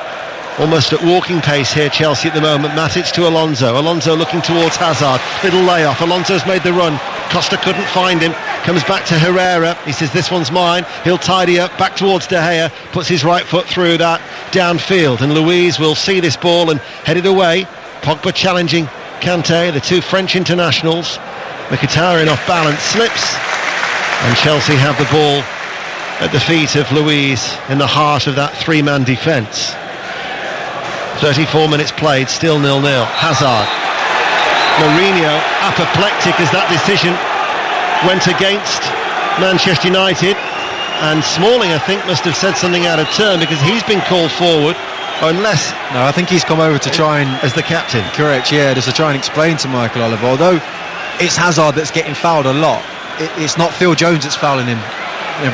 almost at walking pace here, Chelsea at the moment. Matic to Alonso. Alonso looking towards Hazard. Little layoff. Alonso's made the run. Costa couldn't find him. Comes back to Herrera. He says, this one's mine. He'll tidy up. Back towards De Gea. Puts his right foot through that downfield. And Luiz will see this ball and head it away. Pogba challenging Kante, the two French internationals. Mkhitaryan off balance, slips. And Chelsea have the ball at the feet of Luiz in the heart of that three-man defence. 34 minutes played, still 0-0. Hazard. Mourinho apoplectic as that decision went against Manchester United, and Smalling, I think, must have said something out of turn because he's been called forward, unless... No, I think he's come over to try and... As the captain. Correct, yeah, just to try and explain to Michael Oliver, although it's Hazard that's getting fouled a lot. It's not Phil Jones that's fouling him.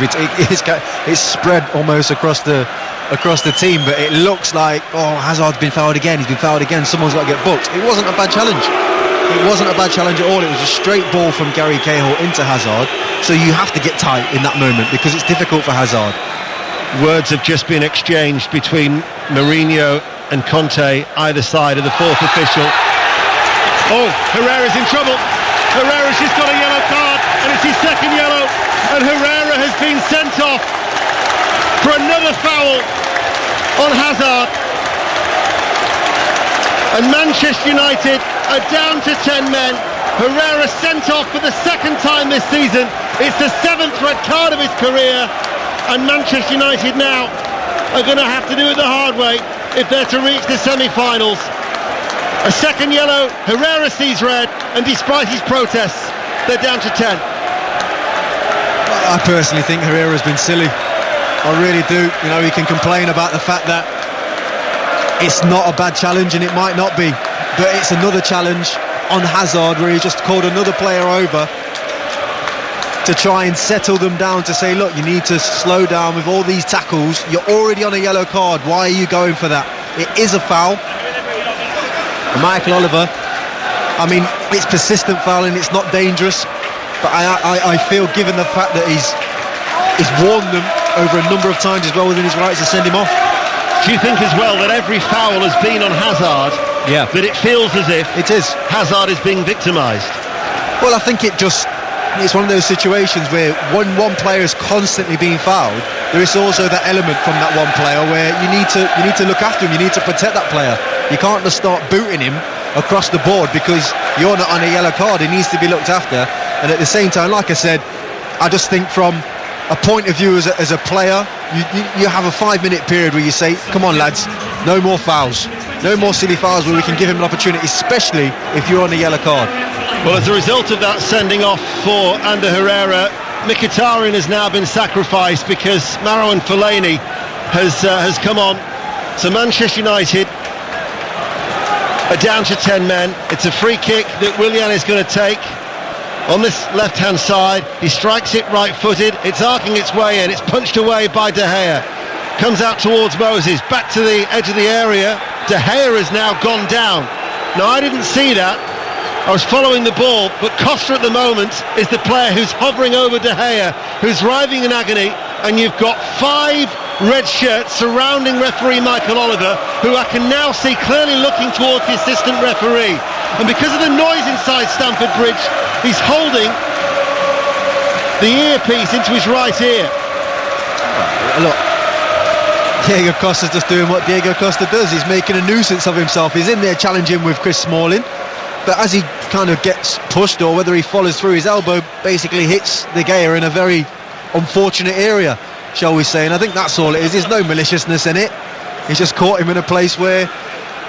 It's spread almost across the team, but it looks like, Hazard's been fouled again, someone's got to get booked. It wasn't a bad challenge. It wasn't a bad challenge at all. It was a straight ball from Gary Cahill into Hazard, so you have to get tight in that moment because it's difficult for Hazard. Words have just been exchanged between Mourinho and Conte, either side of the fourth official. Herrera's in trouble. Herrera's just got a yellow card, and it's his second yellow, and Herrera has been sent off for another foul on Hazard. And Manchester United are down to 10 men. Herrera sent off for the second time this season. It's the 7th red card of his career, and Manchester United now are going to have to do it the hard way if they're to reach the semi-finals. A second yellow, Herrera sees red, and despite his protests, they're down to 10. I personally think Herrera's been silly. I really do. He can complain about the fact that it's not a bad challenge, and it might not be, but it's another challenge on Hazard where he just called another player over to try and settle them down, to say, look, you need to slow down with all these tackles. You're already on a yellow card. Why are you going for that? It is a foul. And Michael Oliver, it's persistent fouling, it's not dangerous, but I feel, given the fact that he's warned them over a number of times, as well within his rights to send him off. Do you think as well that every foul has been on Hazard? Yeah. That it feels as if it is Hazard is being victimised? Well, I think it's one of those situations where one player is constantly being fouled. There is also that element from that one player where you need to look after him, you need to protect that player. You can't just start booting him across the board because you're not on a yellow card. He needs to be looked after. And at the same time, like I said, I just think from a point of view as a player, you have a 5-minute period where you say, come on lads, no more fouls, no more silly fouls where we can give him an opportunity, especially if you're on a yellow card. Well, as a result of that sending off for Ander Herrera, Mkhitaryan has now been sacrificed because Marouane Fellaini has come on. So Manchester United are down to 10 men. It's a free kick that Willian is going to take on this left-hand side. He strikes it right-footed. It's arcing its way in. It's punched away by De Gea. Comes out towards Moses, back to the edge of the area. De Gea has now gone down. Now, I didn't see that. I was following the ball, but Costa at the moment is the player who's hovering over De Gea, who's writhing in agony, and you've got 5 red shirts surrounding referee Michael Oliver, who I can now see clearly looking towards the assistant referee. And because of the noise inside Stamford Bridge, he's holding the earpiece into his right ear. Look, Diego Costa's just doing what Diego Costa does. He's making a nuisance of himself. He's in there challenging with Chris Smalling, but as he kind of gets pushed, or whether he follows through, his elbow basically hits De Gea in a very unfortunate area, shall we say. And I think that's all it is. There's no maliciousness in it. He's just caught him in a place where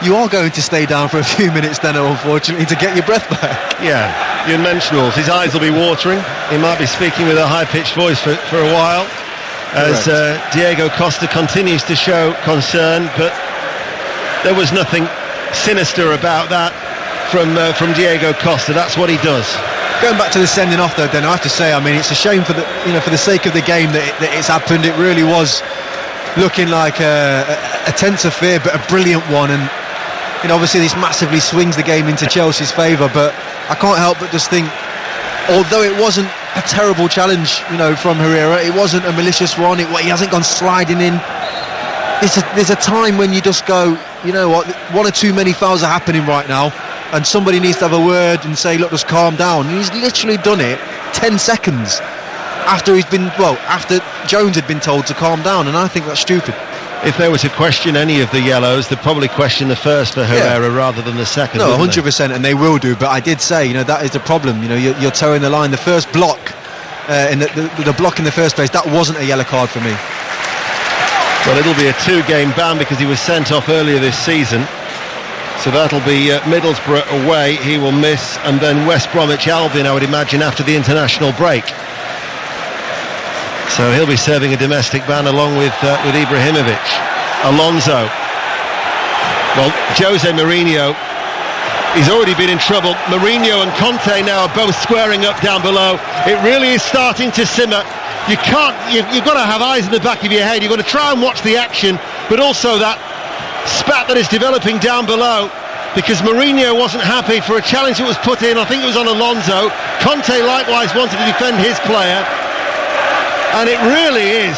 you are going to stay down for a few minutes then, unfortunately, to get your breath back. Yeah, you mentioned Wolves. His eyes will be watering. He might be speaking with a high-pitched voice for a while as Diego Costa continues to show concern, but there was nothing sinister about that from Diego Costa. That's what he does. Going back to the sending off though, then I have to say, I mean, it's a shame for the sake of the game that it's happened. It really was looking like a tense affair, but a brilliant one. And obviously this massively swings the game into Chelsea's favour. But I can't help but just think, although it wasn't a terrible challenge, from Herrera, it wasn't a malicious one. He hasn't gone sliding in. There's a time when you just go, you know what, one or too many fouls are happening right now, and somebody needs to have a word and say, look, just calm down. And he's literally done it 10 seconds after after Jones had been told to calm down, and I think that's stupid. If they were to question any of the yellows, they'd probably question the first for Herrera rather than the second. No, 100%, and they will do. But I did say, that is the problem. You're towing the line. The first block, in the block in the first place, that wasn't a yellow card for me. Well, it'll be a 2-game ban because he was sent off earlier this season. So that'll be Middlesbrough away. He will miss, and then West Bromwich Albion, I would imagine, after the international break. So he'll be serving a domestic ban along with Ibrahimovic. Alonso. Well, Jose Mourinho, he's already been in trouble. Mourinho and Conte now are both squaring up down below. It really is starting to simmer. You've got to have eyes in the back of your head. You've got to try and watch the action, but also that spat that is developing down below, because Mourinho wasn't happy for a challenge that was put in. I think it was on Alonso. Conte likewise wanted to defend his player, and it really is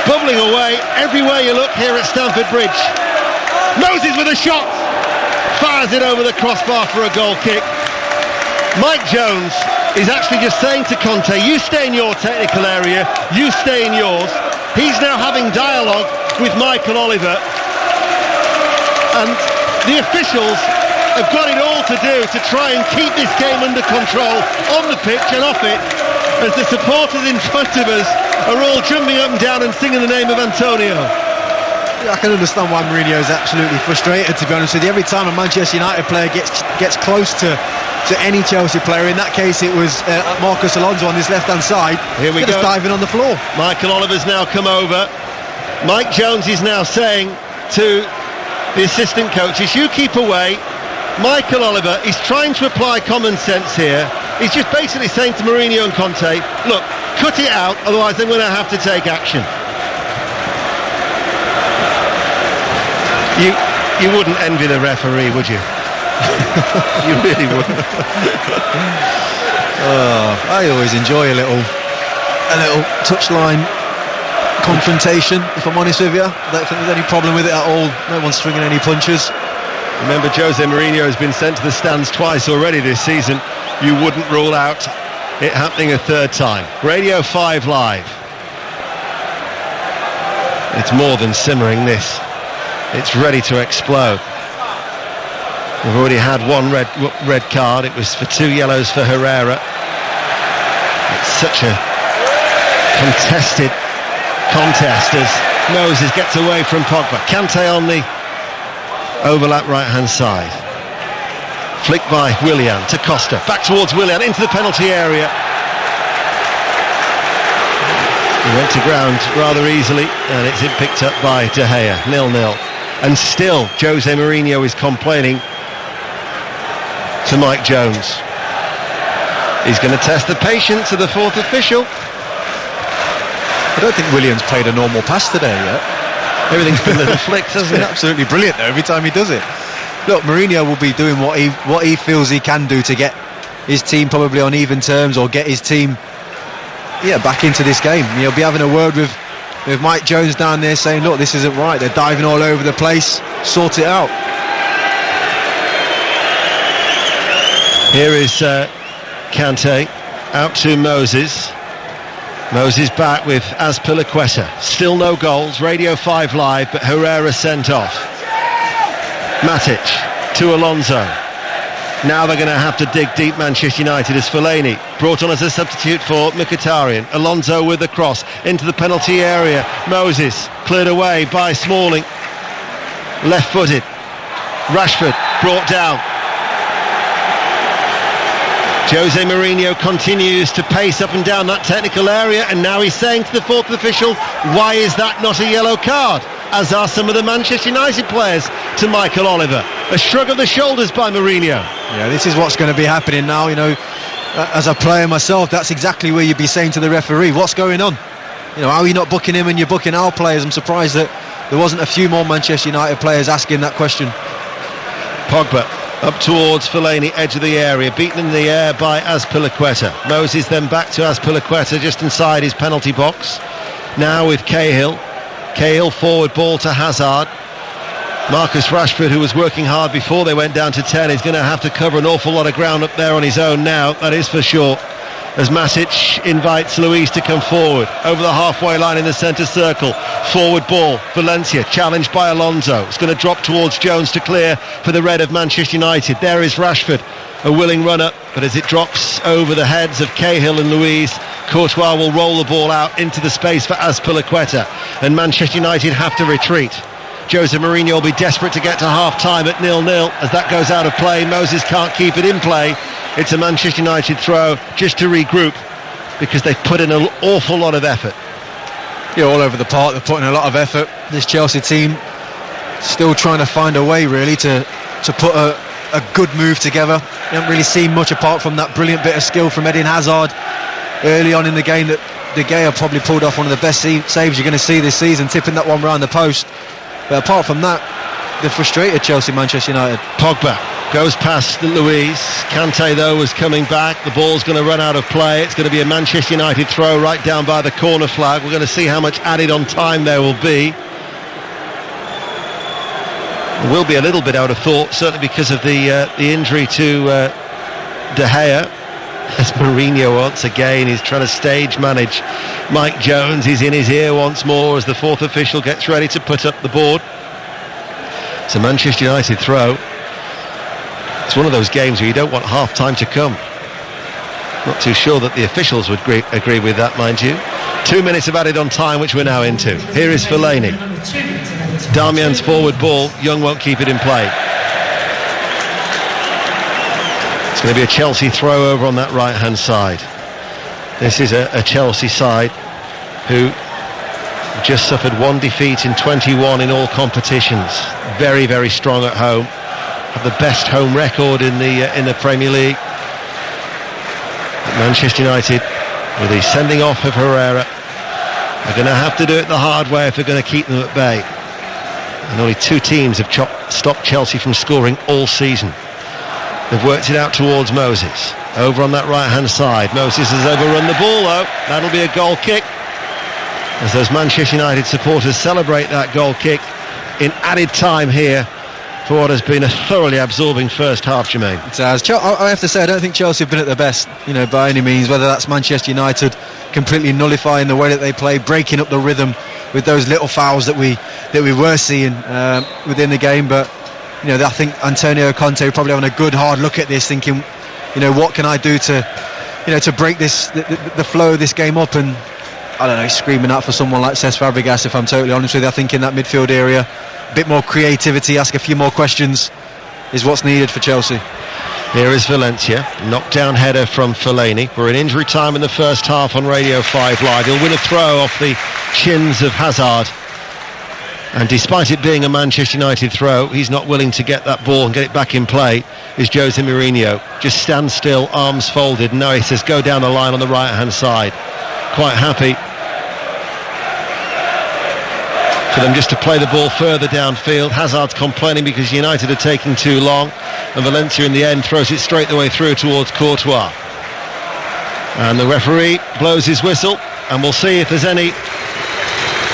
bubbling away everywhere you look here at Stamford Bridge. Moses with a shot, fires it over the crossbar for a goal kick. Mike Jones is actually just saying to Conte, you stay in your technical area, you stay in yours. He's now having dialogue with Michael Oliver, and the officials have got it all to do to try and keep this game under control on the pitch and off it, as the supporters in front of us are all jumping up and down and singing the name of Antonio. I can understand why Mourinho is absolutely frustrated, to be honest with you. Every time a Manchester United player gets close to any Chelsea player, in that case it was Marcos Alonso on this left-hand side. Here we go. Just diving on the floor. Michael Oliver's now come over. Mike Jones is now saying to the assistant coaches, you keep away. Michael Oliver is trying to apply common sense here. He's just basically saying to Mourinho and Conte, look, cut it out, otherwise they're going to have to take action. You wouldn't envy the referee, would you? You really wouldn't. I always enjoy a little touchline confrontation, if I'm honest with you. I don't think there's any problem with it at all. No one's swinging any punches. Remember, Jose Mourinho has been sent to the stands twice already this season. You wouldn't rule out it happening a third time. Radio 5 Live. It's more than simmering, this. It's ready to explode. We've already had one red card. It was for 2 yellows for Herrera. It's such a contested contest as Moses gets away from Pogba. Kante on the overlap right-hand side. Flicked by Willian to Costa. Back towards Willian into the penalty area. He went to ground rather easily and it's been picked up by De Gea. 0-0. And still Jose Mourinho is complaining to Mike Jones. He's going to test the patience of the fourth official. I don't think Williams played a normal pass today yet. Everything's been little flicks, hasn't it? Absolutely brilliant though, every time he does it. Look, Mourinho will be doing what he feels he can do to get his team probably on even terms, or get his team back into this game. He'll be having a word with Mike Jones down there saying, look, this isn't right, they're diving all over the place, sort it out. Here is Kante out to Moses. Moses back with Azpilicueta. Still no goals. Radio 5 Live, but Herrera sent off. Matic to Alonso. Now they're going to have to dig deep, Manchester United, as Fellaini brought on as a substitute for Mkhitaryan. Alonso with the cross into the penalty area. Moses cleared away by Smalling. Left-footed. Rashford brought down. Jose Mourinho continues to pace up and down that technical area, and now he's saying to the fourth official, why is that not a yellow card? As are some of the Manchester United players to Michael Oliver. A shrug of the shoulders by Mourinho. Yeah, this is what's going to be happening now. As a player myself, that's exactly where you'd be saying to the referee, what's going on? How are you not booking him and you're booking our players? I'm surprised that there wasn't a few more Manchester United players asking that question. Pogba up towards Fellaini, edge of the area, beaten in the air by Azpilicueta. Moses then back to Azpilicueta just inside his penalty box. Now with Cahill. Cahill forward ball to Hazard. Marcus Rashford, who was working hard before they went down to 10, is going to have to cover an awful lot of ground up there on his own now, that is for sure. As Matic invites Luis to come forward over the halfway line in the centre circle. Forward ball, Valencia challenged by Alonso. It's going to drop towards Jones to clear for the red of Manchester United. There is Rashford, a willing runner, but as it drops over the heads of Cahill and Luis, Courtois will roll the ball out into the space for Azpilicueta, and Manchester United have to retreat. Jose Mourinho will be desperate to get to half-time at 0-0 as that goes out of play. Moses can't keep it in play. It's a Manchester United throw just to regroup because they've put in an awful lot of effort. All over the park, they're putting a lot of effort. This Chelsea team still trying to find a way really to put a good move together. You haven't really seen much apart from that brilliant bit of skill from Eden Hazard early on in the game that De Gea probably pulled off one of the best saves you're going to see this season, tipping that one round the post. But apart from that, they've frustrated Chelsea, Manchester United. Pogba goes past Luis. Kante though was coming back. The ball's going to run out of play. It's going to be a Manchester United throw right down by the corner flag. We're going to see how much added on time there will be. There will be a little bit, I would have thought, certainly because of the injury to De Gea. As Mourinho once again is trying to stage manage Mike Jones. He's in his ear once more as the fourth official gets ready to put up the board. It's a Manchester United throw. It's one of those games where you don't want half time to come. Not too sure that the officials would agree with that, mind you. 2 minutes of added on time, which we're now into. Here is Fellaini. Darmian's forward ball. Young won't keep it in play. It's going to be a Chelsea throw over on that right-hand side. This is a Chelsea side who just suffered one defeat in 21 in all competitions. Very, very strong at home. Have the best home record in the Premier League. But Manchester United, with the sending off of Herrera, are going to have to do it the hard way if they're going to keep them at bay. And only two teams have stopped Chelsea from scoring all season. They've worked it out towards Moses. Over on that right-hand side. Moses has overrun the ball, though. That'll be a goal kick. As those Manchester United supporters celebrate that goal kick in added time here for what has been a thoroughly absorbing first half, Jermaine. It has. I have to say, I don't think Chelsea have been at their best, by any means, whether that's Manchester United completely nullifying the way that they play, breaking up the rhythm with those little fouls that we were seeing within the game, but I think Antonio Conte probably having a good hard look at this, thinking, what can I do to to break the flow of this game up, and I don't know, he's screaming out for someone like Cesc Fabregas, if I'm totally honest with you. I think in that midfield area, a bit more creativity, ask a few more questions is what's needed for Chelsea. Here is Valencia, knockdown header from Fellaini. We're in injury time in the first half on Radio 5 Live. He'll win a throw off the shins of Hazard. And despite it being a Manchester United throw, he's not willing to get that ball and get it back in play, is Jose Mourinho. Just stands still, arms folded. Now he says go down the line on the right-hand side. Quite happy for them just to play the ball further downfield. Hazard's complaining because United are taking too long, and Valencia in the end throws it straight the way through towards Courtois. And the referee blows his whistle, and we'll see if there's any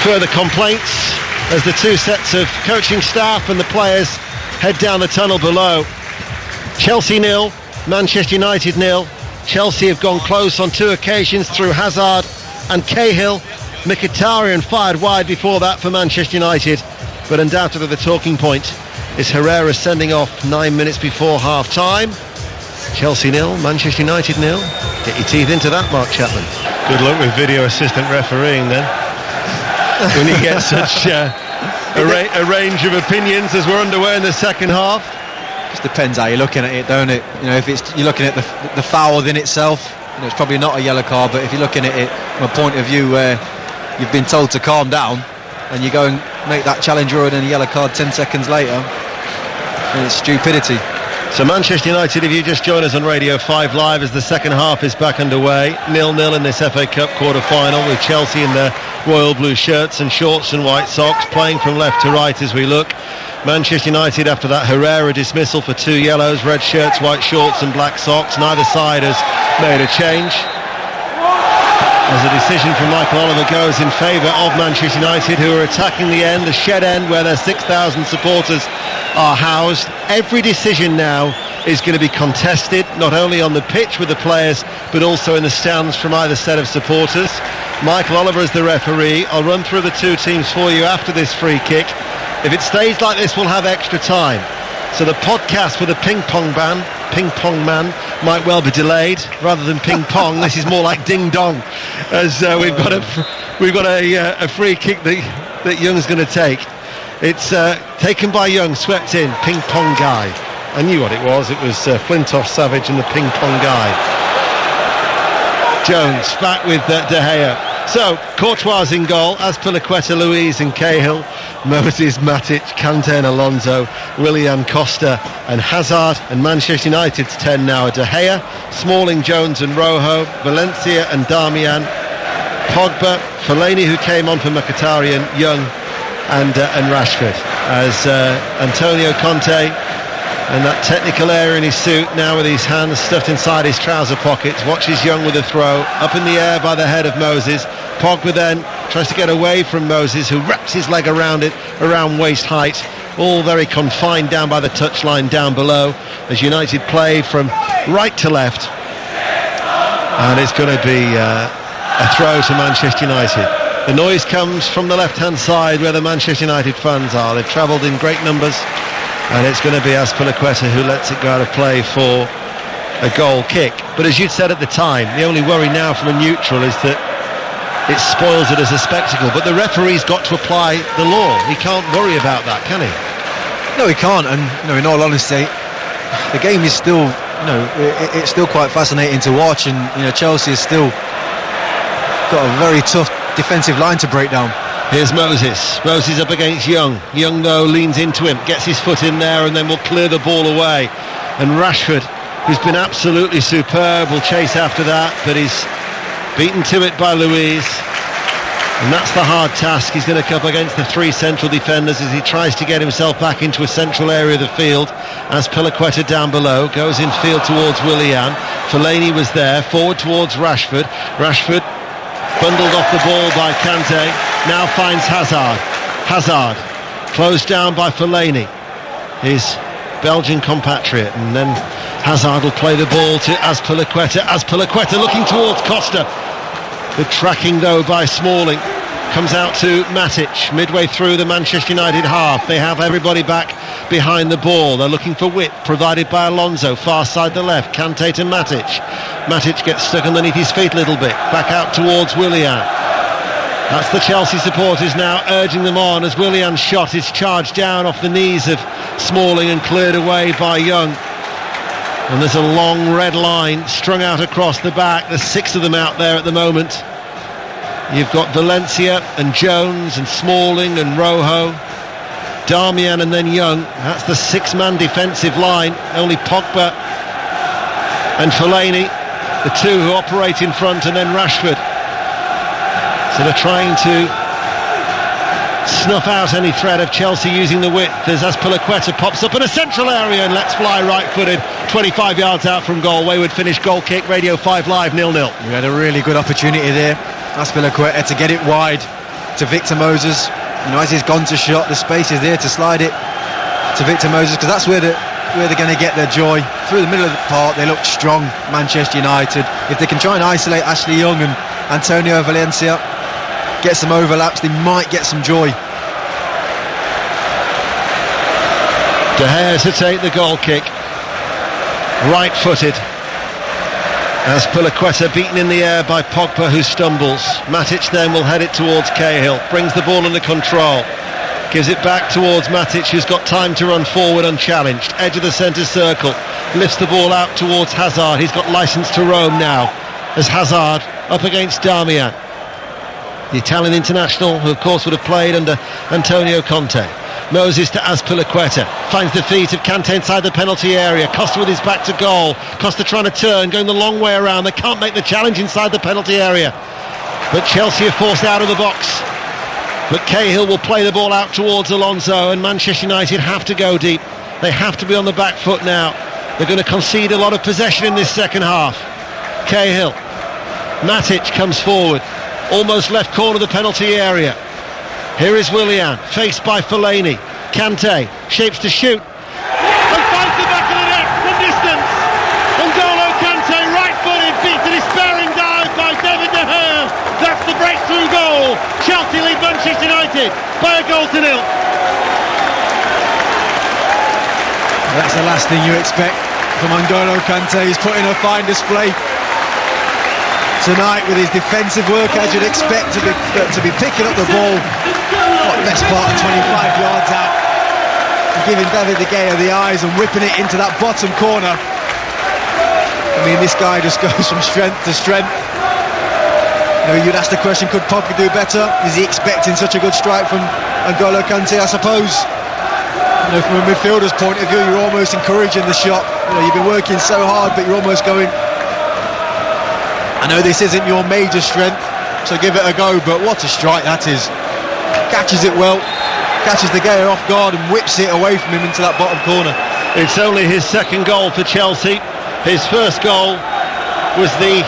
further complaints as the two sets of coaching staff and the players head down the tunnel below. Chelsea 0, Manchester United 0. Chelsea have gone close on two occasions through Hazard and Cahill. Mkhitaryan fired wide before that for Manchester United, but undoubtedly the talking point is Herrera sending off 9 minutes before half-time. Chelsea 0, Manchester United 0. Get your teeth into that, Mark Chapman. Good luck with video assistant refereeing then, when you get such a range of opinions as we're underway in the second half. Just depends how you're looking at it, don't it? If you're looking at the foul within itself, it's probably not a yellow card, but if you're looking at it from a point of view where you've been told to calm down and you go and make that challenge or then a yellow card 10 seconds later, then it's stupidity. So Manchester United, if you just join us on Radio 5 Live as the second half is back underway, 0-0 in this FA Cup quarter-final, with Chelsea in their royal blue shirts and shorts and white socks, playing from left to right as we look. Manchester United, after that Herrera dismissal for 2 yellows, red shirts, white shorts and black socks, neither side has made a change, as a decision from Michael Oliver goes in favour of Manchester United, who are attacking the end, the shed end, where their 6,000 supporters are housed. Every decision now is going to be contested, not only on the pitch with the players, but also in the stands from either set of supporters. Michael Oliver is the referee. I'll run through the two teams for you after this free kick. If it stays like this, we'll have extra time. So the podcast with a ping pong man might well be delayed rather than ping pong. This is more like ding dong, as we've got a free kick that Young's going to take. It's taken by Young, swept in, ping pong guy. I knew what it was. It was Flintoff Savage and the ping pong guy. Jones back with De Gea. So Courtois in goal, Azpilicueta, Luiz and Cahill, Moses, Matic, Kante and Alonso, Willian, Costa and Hazard. And Manchester United's 10 now are De Gea, Smalling, Jones and Rojo, Valencia and Darmian, Pogba, Fellaini, who came on for Mkhitaryan, Young and Rashford, as Antonio Conte and that technical area in his suit, now with his hands stuffed inside his trouser pockets, watches Young with a throw up in the air by the head of Moses. Pogba then tries to get away from Moses, who wraps his leg around it, around waist height, all very confined down by the touchline down below, as United play from right to left, and it's going to be a throw to Manchester United. The noise comes from the left hand side where the Manchester United fans are. They've travelled in great numbers, and it's going to be Azpilicueta who lets it go out of play for a goal kick. But as you'd said at the time, the only worry now from a neutral is that it spoils it as a spectacle. But the referee's got to apply the law. He can't worry about that, can he? No, he can't. And in all honesty, the game is still, it's still quite fascinating to watch. And Chelsea has still got a very tough defensive line to break down. Here's Moses up against Young. Young, though, leans into him, gets his foot in there, and then will clear the ball away. And Rashford, who's been absolutely superb, will chase after that, but he's beaten to it by Luiz. And that's the hard task. He's going to come up against the three central defenders as he tries to get himself back into a central area of the field. Azpilicueta down below, goes in field towards Willian. Fellaini was there, forward towards Rashford. Rashford bundled off the ball by Kante, now finds Hazard closed down by Fellaini, his Belgian compatriot, and then Hazard will play the ball to Azpilicueta looking towards Costa. Good tracking though by Smalling. comes out to Matic, midway through the Manchester United half. They have everybody back behind the ball. They're looking for width, provided by Alonso, far side the left, Kante to Matic. Matic gets stuck underneath his feet a little bit, back out towards Willian. That's the Chelsea supporters now urging them on as Willian's shot is charged down off the knees of Smalling and cleared away by Young. And there's a long red line strung out across the back. There's 6 of them out there at the moment. You've got Valencia and Jones and Smalling and Rojo, Darmian and then Young. That's the 6-man defensive line. Only Pogba and Fellaini, the 2 who operate in front, and then Rashford. So they're trying to snuff out any threat of Chelsea using the width as Azpilicueta pops up in a central area and lets fly right-footed 25 yards out from goal. Wayward finish, goal kick, Radio 5 Live, 0-0. We had a really good opportunity there, Azpilicueta, to get it wide to Victor Moses. You know, as he's gone to shot, the space is there to slide it to Victor Moses, because that's where they're going to get their joy. Through the middle of the park, they look strong, Manchester United. If they can try and isolate Ashley Young and Antonio Valencia, get some overlaps, they might get some joy. De Gea to take the goal kick, right-footed. Azpilicueta beaten in the air by Pogba, who stumbles. Matic then will head it towards Cahill, brings the ball under control, gives it back towards Matic, who's got time to run forward unchallenged. Edge of the centre circle, lifts the ball out towards Hazard. He's got licence to roam now as Hazard up against Darmian, the Italian international who of course would have played under Antonio Conte. Moses to Azpilicueta, finds the feet of Kante inside the penalty area. Costa with his back to goal. Costa trying to turn, going the long way around. They can't make the challenge inside the penalty area, but Chelsea are forced out of the box. But Cahill will play the ball out towards Alonso, and Manchester United have to go deep. They have to be on the back foot now. They're going to concede a lot of possession in this second half. Cahill, Matic comes forward, almost left corner of the penalty area. Here is Willian, faced by Fellaini. Kante shapes to shoot and finds the back of the net from distance. N'Golo Kante, right-footed, beats a despairing dive by David De Gea. That's the breakthrough goal. Chelsea lead Manchester United by 1-0. That's the last thing you expect from N'Golo Kante. He's put in a fine display tonight with his defensive work, as you'd expect to be picking up the ball, best part of 25 yards out, and giving David De Gea the eyes and whipping it into that bottom corner. I mean, this guy just goes from strength to strength. You know, you'd ask the question, could Pogba do better? Is he expecting such a good strike from N'Golo Kante? I suppose, you know, from a midfielder's point of view, you're almost encouraging the shot. You know, you've been working so hard, but you're almost going, I know this isn't your major strength, so give it a go, but what a strike that is. Catches it well, catches De Gea off guard and whips it away from him into that bottom corner. It's only his second goal for Chelsea. His first goal was the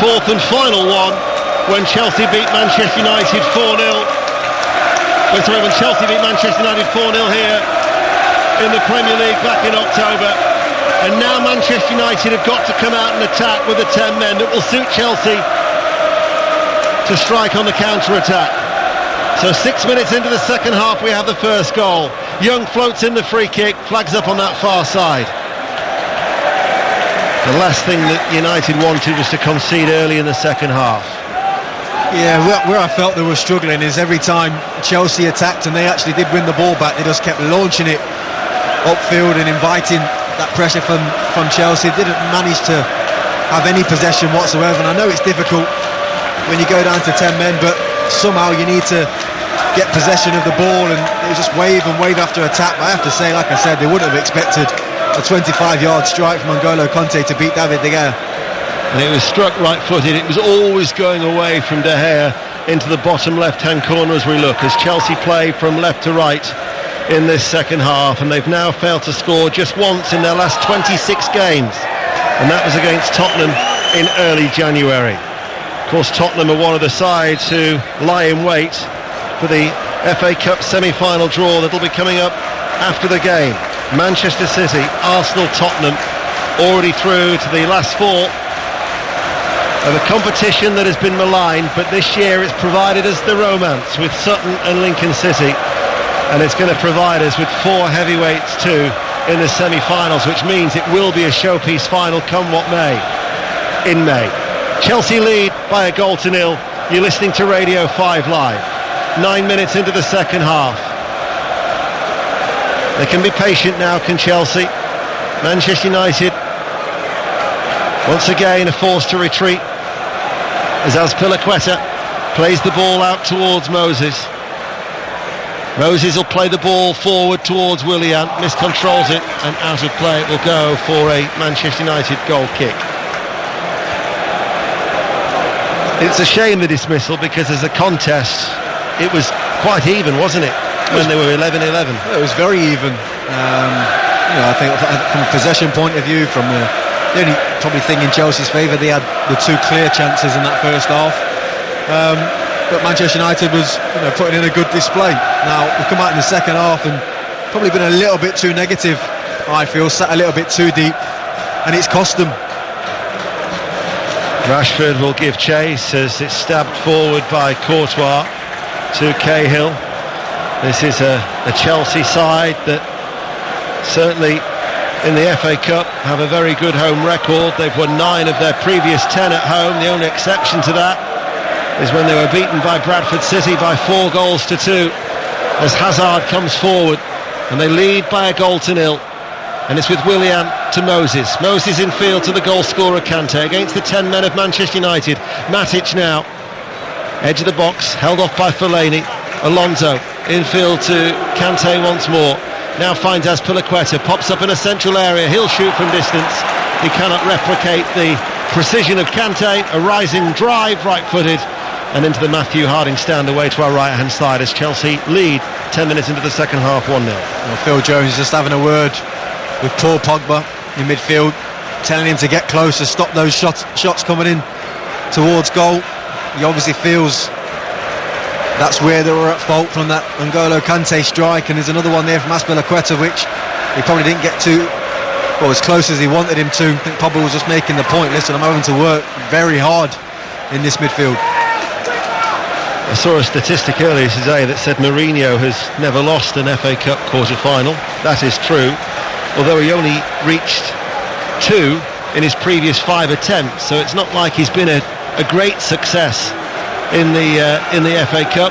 4th and final one when Chelsea beat Manchester United 4-0. When Chelsea beat Manchester United 4-0 here in the Premier League back in October. And now Manchester United have got to come out and attack with the 10 men that will suit Chelsea to strike on the counter-attack. So 6 minutes into the second half, we have the first goal. Young floats in the free kick, flags up on that far side. The last thing that United wanted was to concede early in the second half. Yeah, where I felt they were struggling is every time Chelsea attacked and they actually did win the ball back, they just kept launching it upfield and inviting that pressure from Chelsea. Didn't manage to have any possession whatsoever, and I know it's difficult when you go down to 10 men, but somehow you need to get possession of the ball, and it was just wave and wave after attack. But I have to say, like I said, they wouldn't have expected a 25-yard strike from N'Golo Kante to beat David De Gea. And it was struck right-footed. It was always going away from De Gea into the bottom left-hand corner as we look, as Chelsea play from left to right in this second half, and they've now failed to score just once in their last 26 games, and that was against Tottenham in early January. Of course, Tottenham are one of the sides who lie in wait for the FA Cup semi-final draw that'll be coming up after the game. Manchester City, Arsenal, Tottenham already through to the last 4 of a competition that has been maligned, but this year it's provided us the romance with Sutton and Lincoln City, and it's going to provide us with 4 heavyweights too in the semi-finals, which means it will be a showpiece final come what may in May. Chelsea lead by a 0-0. You're listening to Radio 5 Live. 9 minutes into the second half. They can be patient now, can Chelsea. Manchester United once again are forced to retreat as Azpilicueta plays the ball out towards Moses. Moses will play the ball forward towards Willian, miscontrols it, and out of play it will go for a Manchester United goal kick. It's a shame the dismissal, because as a contest it was quite even, wasn't it, when they were 11-11? It was very even. I think from a possession point of view, from the only probably thing in Chelsea's favour, they had the 2 clear chances in that first half. But Manchester United was putting in a good display. Now, we've come out in the second half and probably been a little bit too negative, I feel, sat a little bit too deep, and it's cost them. Rashford will give chase as it's stabbed forward by Courtois to Cahill. This is a Chelsea side that certainly in the FA Cup have a very good home record. They've won 9 of their previous 10 at home. The only exception to that is when they were beaten by Bradford City by 4 goals to 2 as Hazard comes forward and they lead by a 0-0. And it's with Willian to Moses. Moses in field to the goal scorer Kante against the 10 men of Manchester United. Matic now, edge of the box, held off by Fellaini. Alonso in field to Kante once more. Now finds Azpilicueta, pops up in a central area. He'll shoot from distance. He cannot replicate the precision of Kante. A rising drive, right-footed, and into the Matthew Harding stand away to our right-hand side as Chelsea lead 10 minutes into the second half, 1-0. Well, Phil Jones just having a word with Paul Pogba in midfield, telling him to get closer, stop those shots coming in towards goal. He obviously feels that's where they were at fault from that N'Golo Kante strike, and there's another one there from Azpilicueta which he probably didn't get to, well, as close as he wanted him to. I think Pogba was just making the point, listen, I'm having to work very hard in this midfield. I saw a statistic earlier today that said Mourinho has never lost an FA Cup quarter-final. That is true, although he only reached 2 in his previous 5 attempts, so it's not like he's been a great success in the FA Cup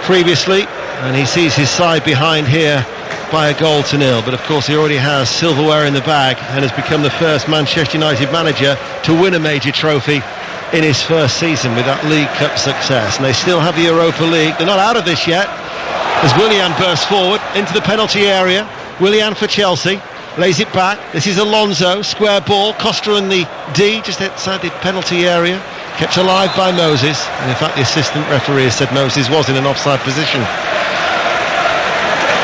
previously, and he sees his side behind here by a 0-0. But of course he already has silverware in the bag and has become the first Manchester United manager to win a major trophy in his first season with that League Cup success. And they still have the Europa League. They're not out of this yet as Willian bursts forward into the penalty area. Willian for Chelsea, lays it back. This is Alonso, square ball. Costa and the D just outside the penalty area, kept alive by Moses, and in fact the assistant referee has said Moses was in an offside position.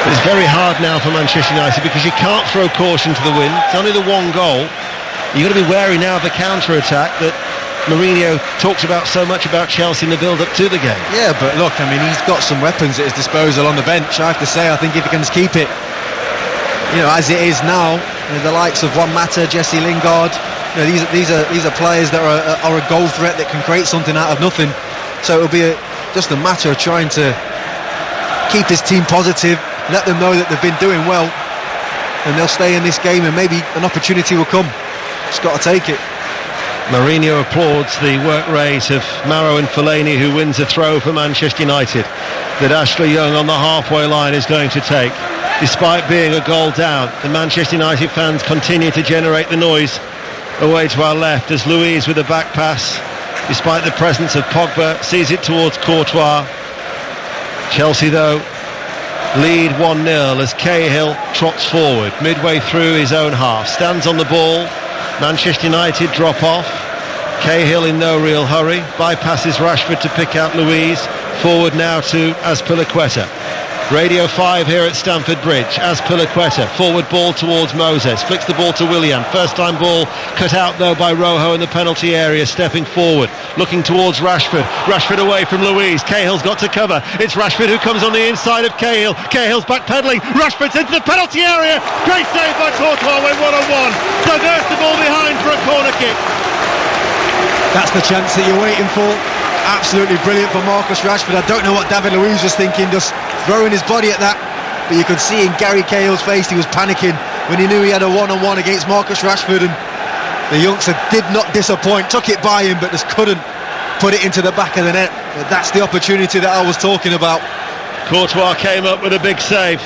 But it's very hard now for Manchester United because you can't throw caution to the wind. It's only the 1 goal. You've got to be wary now of the counter-attack that Mourinho talks about so much about Chelsea in the build-up to the game. Yeah, but look, I mean, he's got some weapons at his disposal on the bench. I have to say, I think if he can keep it, as it is now, the likes of Juan Mata, Jesse Lingard, these are players that are a goal threat that can create something out of nothing. So it'll be just a matter of trying to keep his team positive, let them know that they've been doing well, and they'll stay in this game, and maybe an opportunity will come. Just got to take it. Mourinho applauds the work rate of Maro and Fellaini, who wins a throw for Manchester United that Ashley Young on the halfway line is going to take. Despite being a goal down, the Manchester United fans continue to generate the noise away to our left as Luiz with a back pass, despite the presence of Pogba, sees it towards Courtois. Chelsea though lead 1-0 as Cahill trots forward midway through his own half, stands on the ball. Manchester United drop off. Cahill in no real hurry, bypasses Rashford to pick out Luiz. Forward now to Azpilicueta. Radio 5 here at Stamford Bridge. Azpilicueta, forward ball towards Moses, flicks the ball to Willian. First time ball cut out though by Rojo in the penalty area, stepping forward, looking towards Rashford. Rashford away from Luiz. Cahill's got to cover. It's Rashford who comes on the inside of Cahill. Cahill's backpedaling. Rashford's into the penalty area. Great save by Courtois, went 1-on-1. Diverts the ball behind for a corner kick. That's the chance that you're waiting for. Absolutely brilliant for Marcus Rashford. I don't know what David Luiz was thinking, just throwing his body at that. But you could see in Gary Cahill's face he was panicking when he knew he had a one-on-one against Marcus Rashford, and the youngster did not disappoint, took it by him but just couldn't put it into the back of the net. But that's the opportunity that I was talking about. Courtois came up with a big save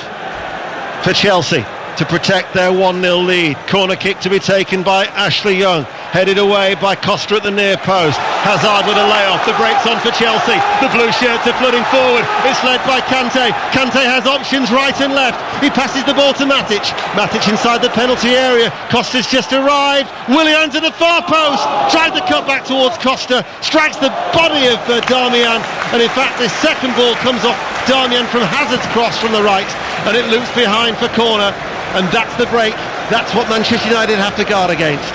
for Chelsea to protect their 1-0 lead. Corner kick to be taken by Ashley Young, headed away by Costa at the near post. Hazard with a layoff, the break's on for Chelsea. The blue shirts are flooding forward, it's led by Kante. Kante has options right and left, he passes the ball to Matic. Matic inside the penalty area, Costa's just arrived. Willian to the far post, tried the cut back towards Costa, strikes the body of Darmian, and in fact this second ball comes off Darmian from Hazard's cross from the right, and it loops behind for corner. And that's the break. That's what Manchester United have to guard against.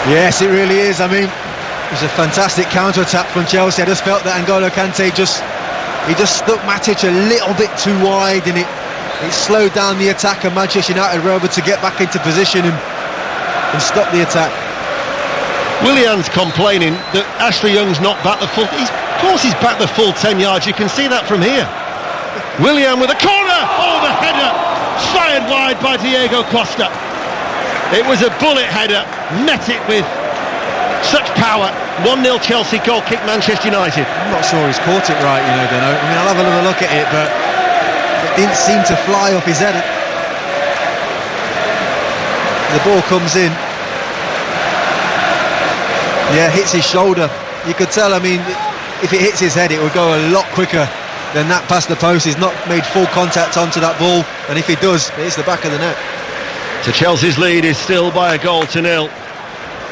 Yes, it really is. I mean, it was a fantastic counter-attack from Chelsea. I just felt that N'Golo Kante just stuck Matic a little bit too wide, and it slowed down the attack, and Manchester United were able to get back into position and stop the attack. Willian's complaining that Ashley Young's not back the full... Of course he's back the full 10 yards. You can see that from here. Willian with a corner! Oh, the header! Fired wide by Diego Costa. It was a bullet header, met it with such power. 1-0 Chelsea, goal kick Manchester United. I'm not sure he's caught it right, you know, Deno. I mean, I'll have another look at it, but it didn't seem to fly off his head. The ball comes in. Yeah, hits his shoulder. You could tell, I mean, if it hits his head, it would go a lot quicker than that past the post. He's not made full contact onto that ball, and if he does, it hits the back of the net. So Chelsea's lead is still by 1-0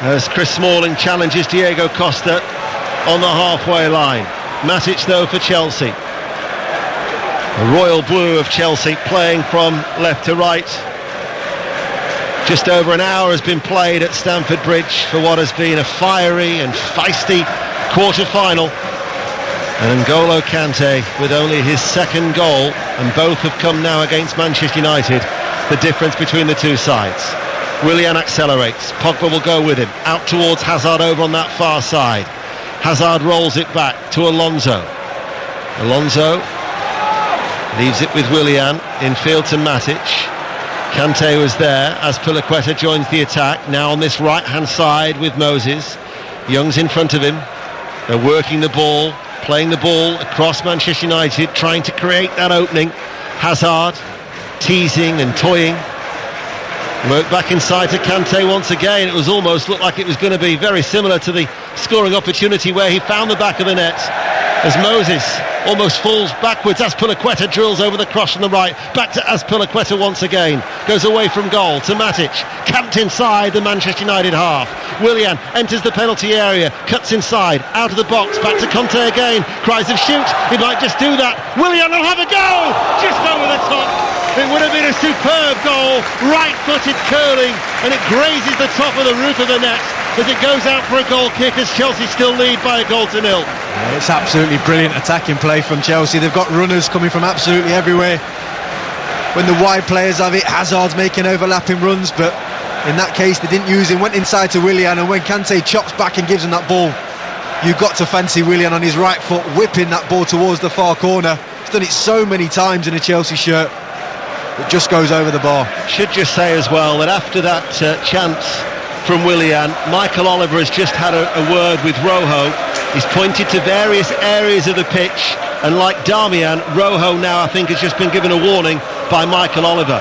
as Chris Smalling challenges Diego Costa on the halfway line. Matic though for Chelsea. The royal blue of Chelsea playing from left to right. Just over an hour has been played at Stamford Bridge for what has been a fiery and feisty quarter-final. And N'Golo Kante with only his second goal, and both have come now against Manchester United. The difference between the two sides. Willian accelerates, Pogba will go with him, out towards Hazard over on that far side. Hazard rolls it back to Alonso. Alonso leaves it with Willian, infield to Matic. Kante was there as Azpilicueta joins the attack, now on this right hand side with Moses. Young's in front of him, they're working the ball, playing the ball across Manchester United, trying to create that opening. Hazard teasing and toying. Work back inside to Kante once again. It was almost looked like it was going to be very similar to the scoring opportunity where he found the back of the net as Moses almost falls backwards. Azpilicueta drills over the cross from the right, back to Azpilicueta once again, goes away from goal to Matic, camped inside the Manchester United half. Willian enters the penalty area, cuts inside, out of the box, back to Conte again, cries of shoot, he might just do that. Willian will have a go, just over the top. It would have been a superb goal, right-footed curling, and it grazes the top of the roof of the net as it goes out for a goal kick as Chelsea still lead by 1-0. Yeah, it's absolutely brilliant attacking play from Chelsea. They've got runners coming from absolutely everywhere. When the wide players have it, Hazard's making overlapping runs, but in that case they didn't use him, went inside to Willian, and when Kante chops back and gives him that ball, you've got to fancy Willian on his right foot, whipping that ball towards the far corner. He's done it so many times in a Chelsea shirt. It just goes over the bar. Should just say as well that after that chance from Willian, Michael Oliver has just had a word with Rojo. He's pointed to various areas of the pitch, and like Darmian, Rojo now I think has just been given a warning by Michael Oliver.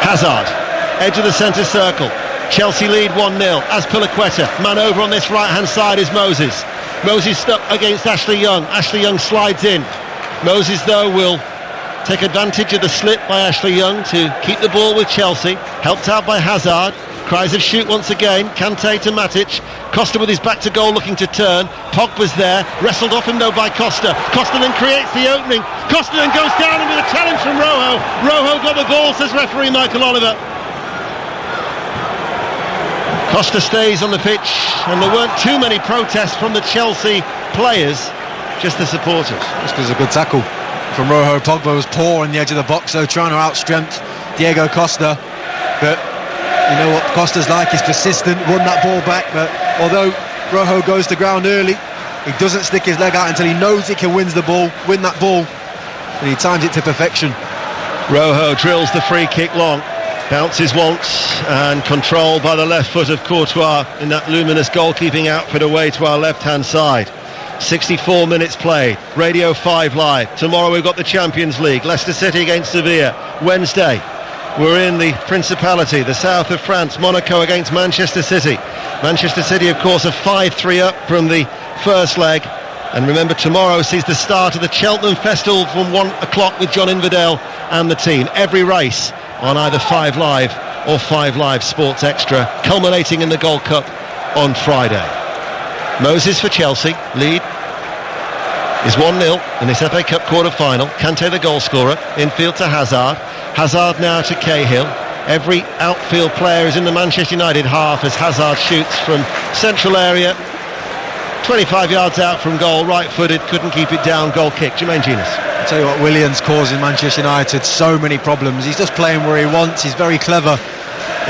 Hazard, edge of the centre circle. Chelsea lead 1-0. Azpilicueta, man over on this right hand side is Moses. Moses stuck against Ashley Young. Ashley Young slides in. Moses though will take advantage of the slip by Ashley Young to keep the ball with Chelsea, helped out by Hazard. Cries of shoot once again. Kante to Matic. Costa with his back to goal looking to turn. Pogba's there, wrestled off him though by Costa. Costa then creates the opening. Costa then goes down with a challenge from Rojo. Rojo got the ball, says referee Michael Oliver. Costa stays on the pitch, and there weren't too many protests from the Chelsea players, just the supporters. This was a good tackle from Rojo. Pogba was poor on the edge of the box though, trying to outstrength Diego Costa, but you know what Costa's like, he's persistent, won that ball back, but although Rojo goes to ground early, he doesn't stick his leg out until he knows he can win that ball, and he times it to perfection. Rojo drills the free kick long, bounces once, and controlled by the left foot of Courtois in that luminous goalkeeping outfit away to our left-hand side. 64 minutes played. Radio 5 Live. Tomorrow we've got the Champions League. Leicester City against Sevilla. Wednesday we're in the Principality, the south of France. Monaco against Manchester City. Manchester City, of course, are 5-3 up from the first leg. And remember, tomorrow sees the start of the Cheltenham Festival from 1 o'clock with John Inverdale and the team. Every race on either 5 Live or 5 Live Sports Extra, culminating in the Gold Cup on Friday. Moses for Chelsea. Lead is 1-0 in this FA Cup quarter-final. Kante the goal scorer. Infield to Hazard. Hazard now to Cahill. Every outfield player is in the Manchester United half as Hazard shoots from central area. 25 yards out from goal, right-footed, couldn't keep it down, goal kick. Jermaine Genius. I'll tell you what, Willian's causing Manchester United so many problems. He's just playing where he wants. He's very clever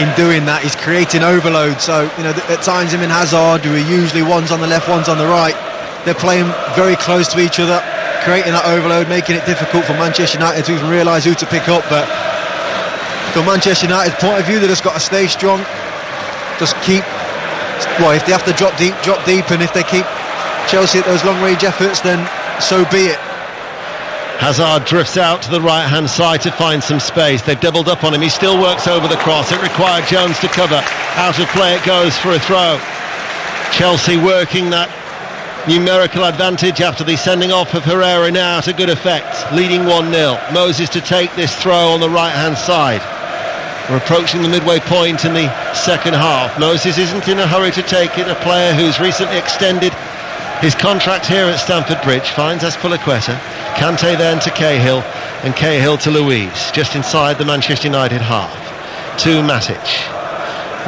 in doing that. He's creating overload. So, you know, at times him and Hazard, who are usually one's on the left, one's on the right, they're playing very close to each other, creating that overload, making it difficult for Manchester United to even realise who to pick up. But from Manchester United's point of view, they just got to stay strong. Just keep, well, if they have to drop deep, and if they keep Chelsea at those long-range efforts, then so be it. Hazard drifts out to the right-hand side to find some space. They've doubled up on him. He still works over the cross. It required Jones to cover. Out of play it goes for a throw. Chelsea working that numerical advantage after the sending off of Herrera now to good effect. Leading 1-0. Moses to take this throw on the right-hand side. We're approaching the midway point in the second half. Moses isn't in a hurry to take it. A player who's recently extended his contract here at Stamford Bridge finds Azpilicueta. Kante then to Cahill, and Cahill to Luiz, just inside the Manchester United half. To Matic.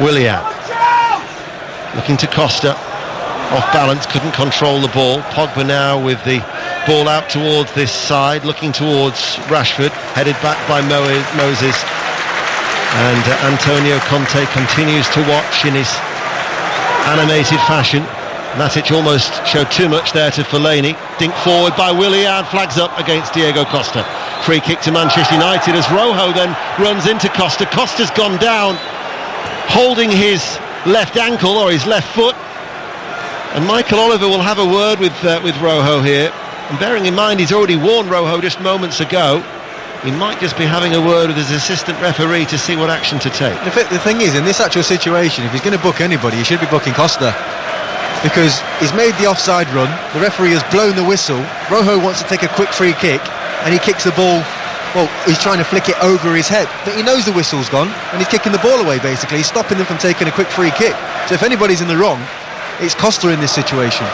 Willian. Looking to Costa. Off balance, couldn't control the ball. Pogba now with the ball out towards this side, looking towards Rashford, headed back by Moses. And Antonio Conte continues to watch in his animated fashion. Matic almost showed too much there to Fellaini. Dink forward by Willian, flags up against Diego Costa. Free kick to Manchester United as Rojo then runs into Costa. Costa's gone down, holding his left ankle or his left foot. And Michael Oliver will have a word with Rojo here. And bearing in mind he's already warned Rojo just moments ago, he might just be having a word with his assistant referee to see what action to take. The thing is, in this actual situation, if he's going to book anybody, he should be booking Costa. Because he's made the offside run, the referee has blown the whistle, Rojo wants to take a quick free kick, and he kicks the ball, well, he's trying to flick it over his head, but he knows the whistle's gone, and he's kicking the ball away basically, he's stopping them from taking a quick free kick. So if anybody's in the wrong, it's Costa in this situation.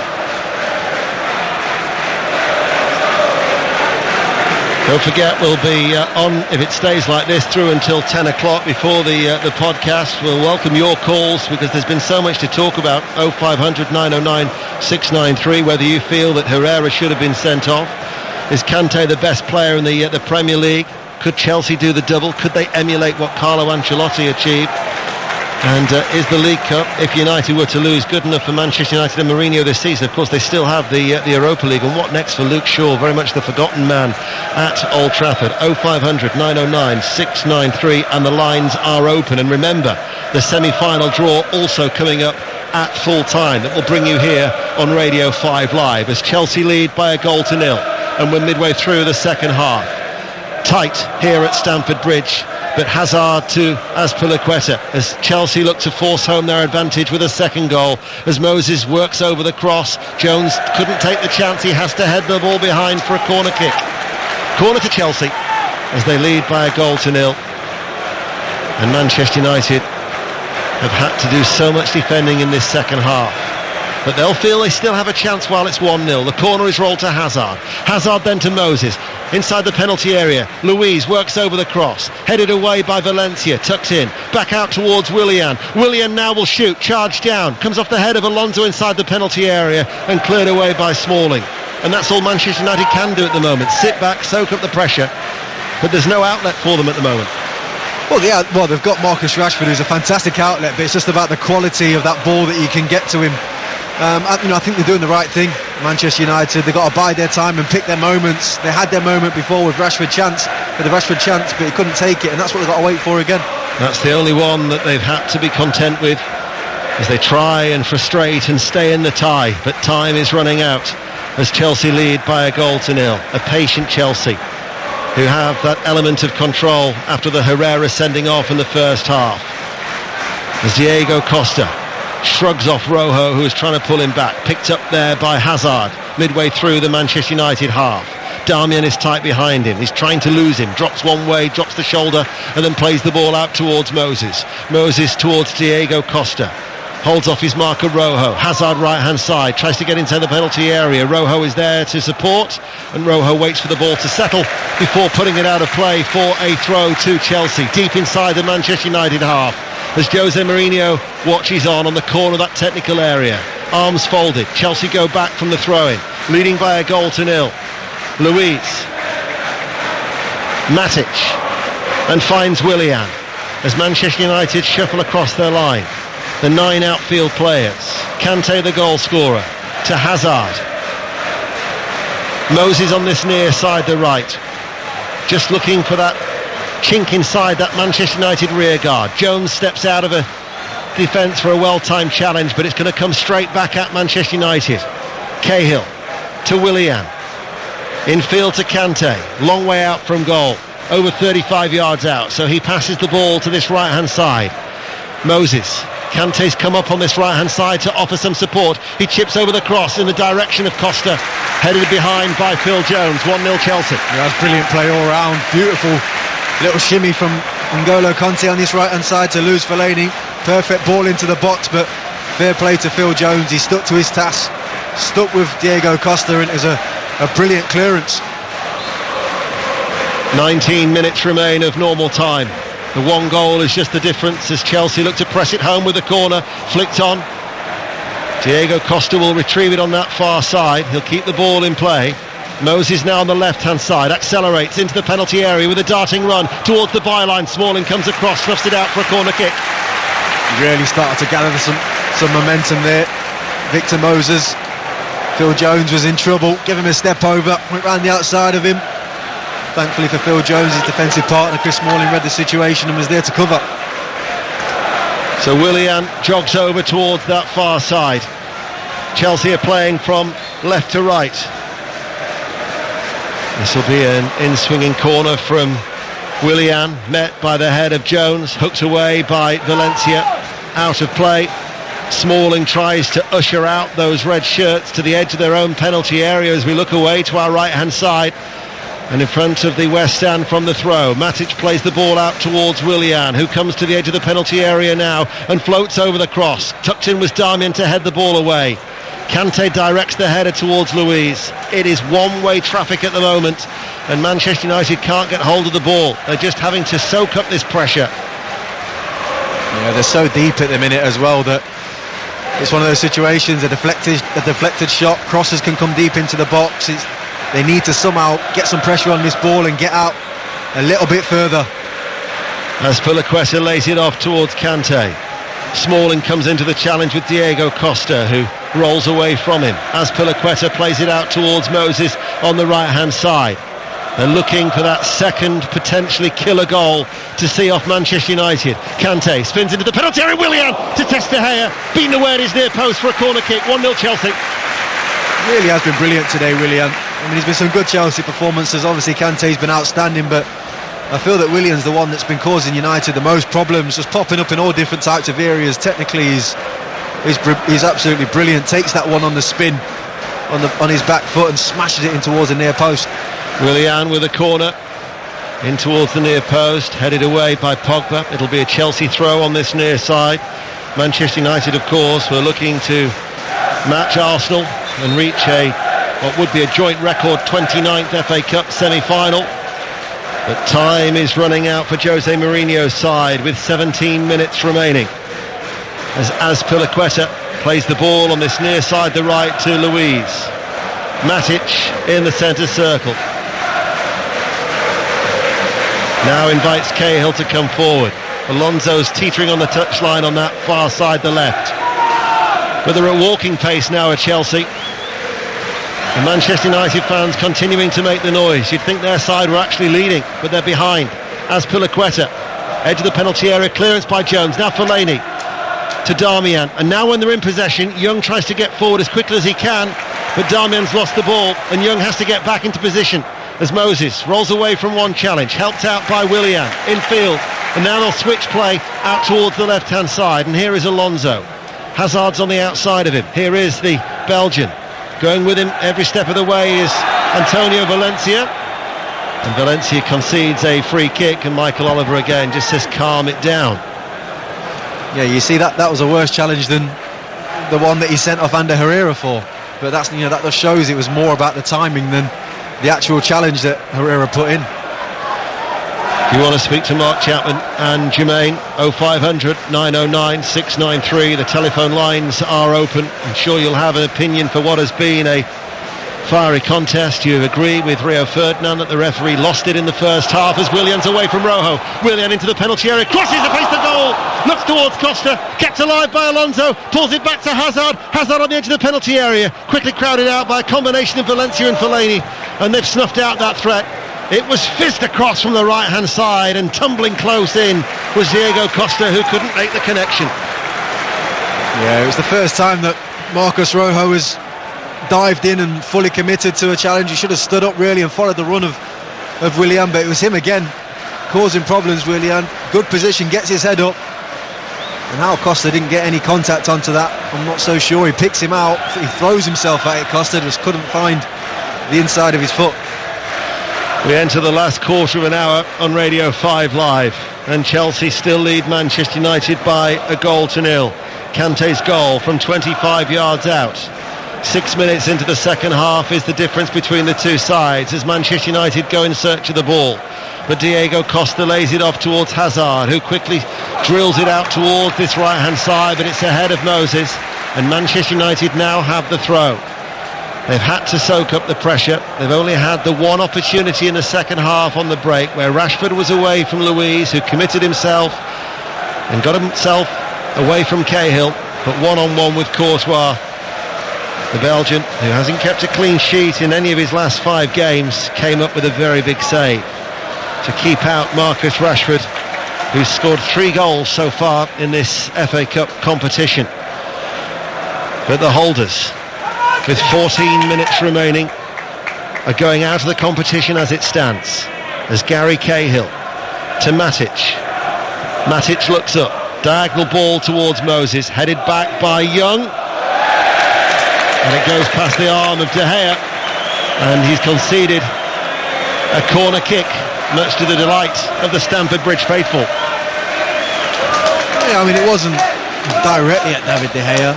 Don't forget, we'll be on, if it stays like this, through until 10 o'clock before the podcast. We'll welcome your calls because there's been so much to talk about. 0500 909 693, whether you feel that Herrera should have been sent off. Is Kante the best player in the Premier League? Could Chelsea do the double? Could they emulate what Carlo Ancelotti achieved? And is the League Cup, if United were to lose, good enough for Manchester United and Mourinho this season? Of course, they still have the Europa League. And what next for Luke Shaw? Very much the forgotten man at Old Trafford. 0500 909 693, and the lines are open. And remember, the semi-final draw also coming up at full time. That will bring you here on Radio 5 Live as Chelsea lead by 1-0, and we're midway through the second half. Tight here at Stamford Bridge, but Hazard to Azpilicueta as Chelsea look to force home their advantage with a second goal as Moses works over the cross. Jones couldn't take the chance, he has to head the ball behind for a corner kick. Corner to Chelsea as they lead by 1-0, and Manchester United have had to do so much defending in this second half, but they'll feel they still have a chance while it's 1-0. The corner is rolled to Hazard. Hazard then to Moses. Inside the penalty area, Luiz works over the cross. Headed away by Valencia, tucked in. Back out towards Willian. Willian now will shoot, charge down. Comes off the head of Alonso inside the penalty area and cleared away by Smalling. And that's all Manchester United can do at the moment. Sit back, soak up the pressure. But there's no outlet for them at the moment. Well, they've got Marcus Rashford, who's a fantastic outlet, but it's just about the quality of that ball that you can get to him. I think they're doing the right thing. Manchester United, they've got to bide their time and pick their moments. They had their moment before with the Rashford chance, but he couldn't take it, and that's what they've got to wait for again. That's the only one that they've had to be content with, as they try and frustrate and stay in the tie. But time is running out as Chelsea lead by 1-0. A patient Chelsea, who have that element of control after the Herrera sending off in the first half. As Diego Costa shrugs off Rojo, who is trying to pull him back, picked up there by Hazard midway through the Manchester United half. Darmian is tight behind him, he's trying to lose him, drops one way, drops the shoulder, and then plays the ball out towards Moses towards Diego Costa, holds off his marker Rojo. Hazard right hand side, tries to get into the penalty area. Rojo is there to support, and Rojo waits for the ball to settle before putting it out of play for a throw to Chelsea, deep inside the Manchester United half, as Jose Mourinho watches on the corner of that technical area. Arms folded, Chelsea go back from the throw-in, leading by 1-0. Luiz, Matic, and finds Willian as Manchester United shuffle across their line. The 9 outfield players. Kante, the goal scorer, to Hazard. Moses on this near side, the right, just looking for that chink inside that Manchester United rear guard. Jones steps out of a defence for a well-timed challenge, but it's going to come straight back at Manchester United. Cahill to Willian, infield to Kante, long way out from goal, over 35 yards out, so he passes the ball to this right-hand side. Moses, Kante's come up on this right-hand side to offer some support. He chips over the cross in the direction of Costa, headed behind by Phil Jones. 1-0 Chelsea. Yeah, that's brilliant play all round. Beautiful little shimmy from N'Golo Kanté on this right-hand side to lose Fellaini. Perfect ball into the box, but fair play to Phil Jones. He stuck to his task, stuck with Diego Costa, and it was a brilliant clearance. 19 minutes remain of normal time. The one goal is just the difference as Chelsea look to press it home with a corner, flicked on. Diego Costa will retrieve it on that far side. He'll keep the ball in play. Moses now on the left-hand side, accelerates into the penalty area with a darting run towards the byline. Smalling comes across, snuffs it out for a corner kick. Really started to gather some momentum there. Victor Moses. Phil Jones was in trouble, gave him a step over, went round the outside of him. Thankfully for Phil Jones, his defensive partner Chris Smalling read the situation and was there to cover. So Willian jogs over towards that far side. Chelsea are playing from left to right. This will be an in-swinging corner from Willian, met by the head of Jones, hooked away by Valencia, out of play. Smalling tries to usher out those red shirts to the edge of their own penalty area as we look away to our right-hand side. And in front of the West Stand from the throw, Matic plays the ball out towards Willian, who comes to the edge of the penalty area now and floats over the cross. Tucked in was Darmian to head the ball away. Kante directs the header towards Luiz. It is one-way traffic at the moment, and Manchester United can't get hold of the ball. They're just having to soak up this pressure. Yeah, they're so deep at the minute as well that it's one of those situations, a deflected shot, crosses can come deep into the box. They need to somehow get some pressure on this ball and get out a little bit further. As Azpilicueta lays it off towards Kante. Smalling comes into the challenge with Diego Costa, who rolls away from him. Azpilicueta plays it out towards Moses on the right-hand side. They're looking for that second potentially killer goal to see off Manchester United. Kante spins into the penalty area. Willian to test De Gea, beaten away at his near post for a corner kick. 1-0 Chelsea. Really has been brilliant today, Willian. I mean, he's been some good Chelsea performances. Obviously Kante's been outstanding, but I feel that Willian's the one that's been causing United the most problems, just popping up in all different types of areas. Technically he's absolutely brilliant. Takes that one on the spin on his back foot and smashes it in towards the near post. Willian with a corner in towards the near post, headed away by Pogba. It'll be a Chelsea throw on this near side. Manchester United, of course, were looking to match Arsenal and reach what would be a joint record 29th FA Cup semi-final. But time is running out for Jose Mourinho's side with 17 minutes remaining, as Azpilicueta plays the ball on this near side, the right, to Luiz. Matic in the centre circle. Now invites Cahill to come forward. Alonso's teetering on the touchline on that far side, the left. But they're at walking pace now at Chelsea. The Manchester United fans continuing to make the noise. You'd think their side were actually leading, but they're behind. Azpilicueta, edge of the penalty area, clearance by Jones. Now Fellaini to Darmian. And now when they're in possession, Young tries to get forward as quickly as he can, but Darmian's lost the ball, and Young has to get back into position as Moses rolls away from one challenge, helped out by Willian, infield. And now they'll switch play out towards the left-hand side, and here is Alonso. Hazard's on the outside of him. Here is the Belgian. Going with him every step of the way is Antonio Valencia. And Valencia concedes a free kick, and Michael Oliver again just says calm it down. Yeah, you see that was a worse challenge than the one that he sent off Ander Herrera for. But that's, you know, that just shows it was more about the timing than the actual challenge that Herrera put in. If you want to speak to Mark Chapman and Jermaine, 0500 909 693. The telephone lines are open. I'm sure you'll have an opinion for what has been a fiery contest. You agree with Rio Ferdinand that the referee lost it in the first half as Willian's away from Rojo. Willian into the penalty area, crosses against the goal, looks towards Costa, kept alive by Alonso, pulls it back to Hazard. Hazard on the edge of the penalty area, quickly crowded out by a combination of Valencia and Fellaini, and they've snuffed out that threat. It was fizzed across from the right hand side, and tumbling close in was Diego Costa, who couldn't make the connection. Yeah, it was the first time that Marcos Rojo was dived in and fully committed to a challenge. He should have stood up really and followed the run of Willian, but it was him again causing problems. Willian, good position, gets his head up, and how Costa didn't get any contact onto that, I'm not so sure. He picks him out, he throws himself at it. Costa just couldn't find the inside of his foot. We enter the last quarter of an hour on Radio 5 Live, and Chelsea still lead Manchester United by 1-0. Kante's goal from 25 yards out. 6 minutes into the second half is the difference between the two sides as Manchester United go in search of the ball. But Diego Costa lays it off towards Hazard, who quickly drills it out towards this right-hand side, but it's ahead of Moses, and Manchester United now have the throw. They've had to soak up the pressure. They've only had the one opportunity in the second half on the break, where Rashford was away from Luiz, who committed himself and got himself away from Cahill, but one-on-one with Courtois. The Belgian, who hasn't kept a clean sheet in any of his last 5 games, came up with a very big save to keep out Marcus Rashford, who's scored 3 goals so far in this FA Cup competition. But the holders, with 14 minutes remaining, are going out of the competition as it stands, as Gary Cahill to Matic. Matic looks up, diagonal ball towards Moses, headed back by Young, and it goes past the arm of De Gea, and he's conceded a corner kick, much to the delight of the Stamford Bridge faithful. Yeah, I mean, it wasn't directly at David De Gea,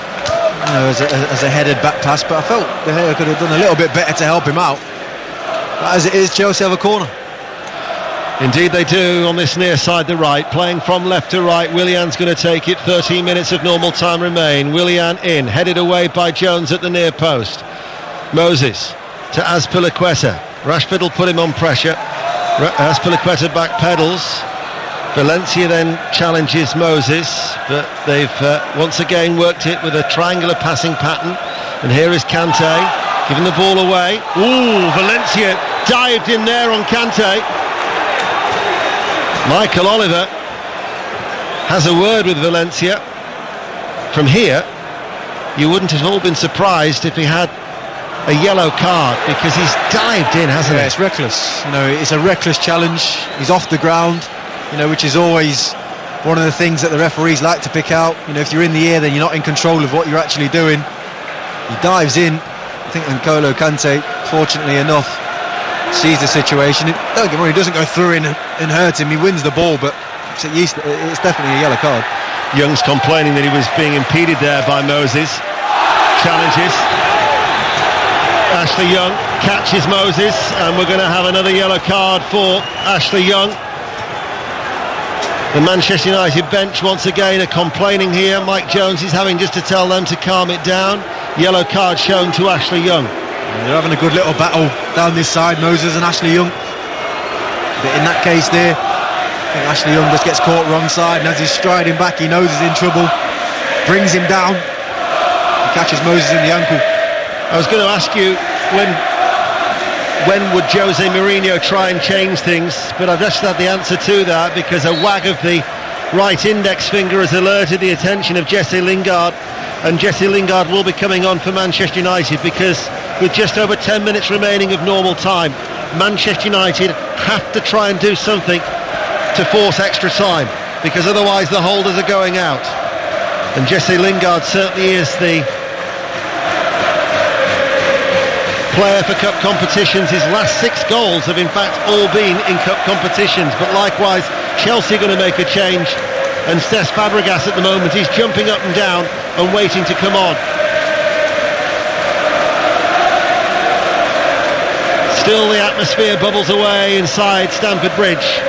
you know, as a headed back pass, but I felt De Gea could have done a little bit better to help him out. But as it is, Chelsea have a corner. Indeed they do, on this near side, the right, playing from left to right. Willian's going to take it. 13 minutes of normal time remain. Willian in, headed away by Jones at the near post. Moses to Azpilicueta. Rashford will put him on pressure. Azpilicueta backpedals. Valencia then challenges Moses, but they've once again worked it with a triangular passing pattern. And here is Kante giving the ball away. Ooh, Valencia dived in there on Kante. Michael Oliver has a word with Valencia. From here, you wouldn't have all been surprised if he had a yellow card, because he's dived in, hasn't he? It's reckless. You know, it's a reckless challenge. He's off the ground, you know, which is always one of the things that the referees like to pick out. You know, if you're in the air, then you're not in control of what you're actually doing. He dives in. I think N'Golo Kante, fortunately enough, sees the situation. Don't get me wrong, he doesn't go through and hurt him. He wins the ball, but it's definitely a yellow card. Young's complaining that he was being impeded there by Moses. Challenges. Ashley Young catches Moses, and we're going to have another yellow card for Ashley Young. The Manchester United bench once again are complaining here. Mike Jones is having just to tell them to calm it down. Yellow card shown to Ashley Young. They're having a good little battle down this side, Moses and Ashley Young. But in that case there, I think Ashley Young just gets caught wrong side, and as he's striding back, he knows he's in trouble. Brings him down. He catches Moses in the ankle. I was going to ask you when would Jose Mourinho try and change things, but I've just had the answer to that, because a wag of the right index finger has alerted the attention of Jesse Lingard, and Jesse Lingard will be coming on for Manchester United, because with just over 10 minutes remaining of normal time, Manchester United have to try and do something to force extra time, because otherwise the holders are going out. And Jesse Lingard certainly is the player for cup competitions. His last 6 goals have in fact all been in cup competitions, but likewise Chelsea are going to make a change, and Cesc Fabregas at the moment, he's jumping up and down and waiting to come on. Still the atmosphere bubbles away inside Stamford Bridge.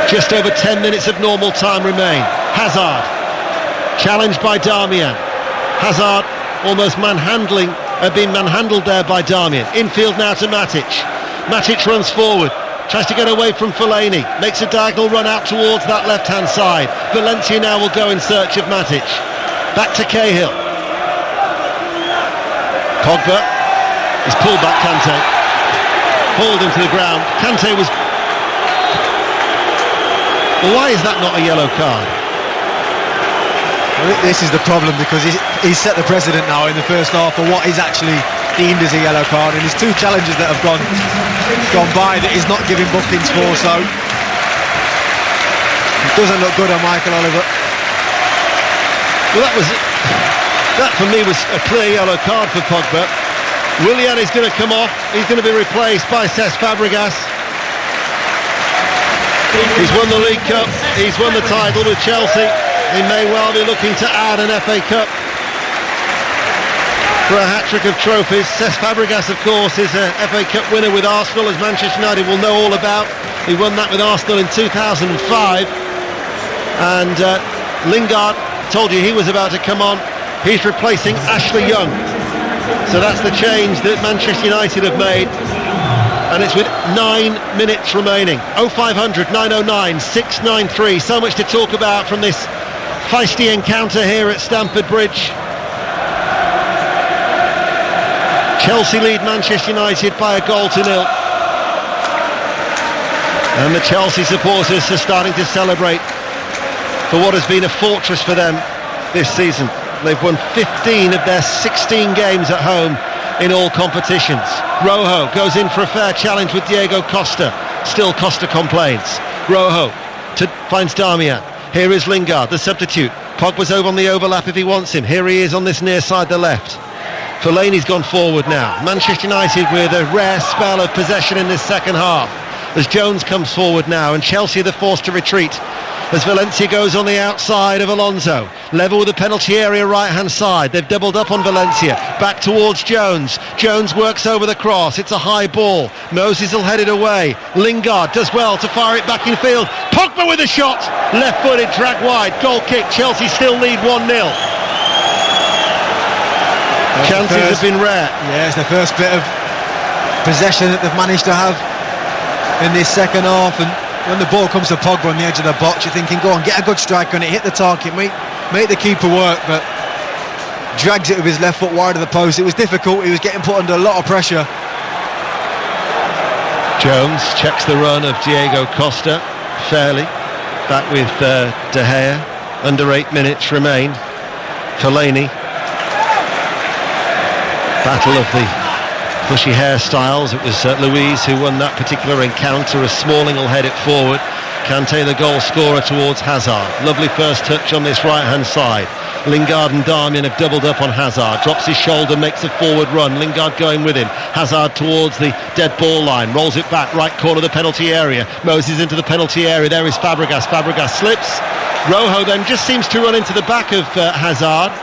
Just over 10 minutes of normal time remain. Hazard, challenged by Darmian. Hazard almost being manhandled there by Darmian. Infield now to Matic. Matic runs forward, tries to get away from Fellaini, makes a diagonal run out towards that left-hand side. Valencia now will go in search of Matic. Back to Cahill. Pogba is pulled back. Kante pulled him to the ground. Kante was... Well, why is that not a yellow card? Well, this is the problem, because he's set the precedent now in the first half for what is actually deemed as a yellow card, and there's 2 challenges that have gone by that he's not giving bookings for, so it doesn't look good on Michael Oliver. Well, that for me was a clear yellow card for Pogba. Willian is going to come off. He's going to be replaced by Cesc Fabregas. He's won the League Cup, he's won the title with Chelsea. He may well be looking to add an FA Cup for a hat-trick of trophies. Cesc Fabregas, of course, is an FA Cup winner with Arsenal, as Manchester United will know all about. He won that with Arsenal in 2005. And Lingard, told you he was about to come on. He's replacing Ashley Young. So that's the change that Manchester United have made. And it's with 9 minutes remaining. 0500 909 693. So much to talk about from this feisty encounter here at Stamford Bridge. Chelsea lead Manchester United by a goal to 0. And the Chelsea supporters are starting to celebrate for what has been a fortress for them this season. They've won 15 of their 16 games at home in all competitions. Rojo goes in for a fair challenge with Diego Costa. Still Costa complains. Rojo finds Darmian. Here is Lingard, the substitute. Pogba's over on the overlap if he wants him. Here he is on this near side, the left. Fellaini's gone forward now. Manchester United with a rare spell of possession in this second half, as Jones comes forward now, and Chelsea are forced to retreat as Valencia goes on the outside of Alonso, level with the penalty area right hand side. They've doubled up on Valencia, back towards Jones. Jones works over the cross, it's a high ball. Moses will head it away. Lingard does well to fire it back in field. Pogba with a shot, left footed, dragged wide, goal kick. Chelsea still lead 1-0. Chances have been rare. Yeah, it's the first bit of possession that they've managed to have in this second half, and when the ball comes to Pogba on the edge of the box, you're thinking, go on, get a good strike on it, hit the target, make the keeper work, but drags it with his left foot wide of the post. It was difficult, he was getting put under a lot of pressure. Jones checks the run of Diego Costa fairly, back with De Gea. Under 8 minutes remain. Fellaini, battle of the bushy hairstyles. It was Luiz who won that particular encounter as Smalling will head it forward. Kante, the goal scorer, towards Hazard. Lovely first touch on this right hand side. Lingard and Darmian have doubled up on Hazard. Drops his shoulder, makes a forward run. Lingard going with him. Hazard towards the dead ball line, rolls it back, right corner of the penalty area. Moses into the penalty area. There is Fabregas. Fabregas slips. Rojo then just seems to run into the back of Hazard.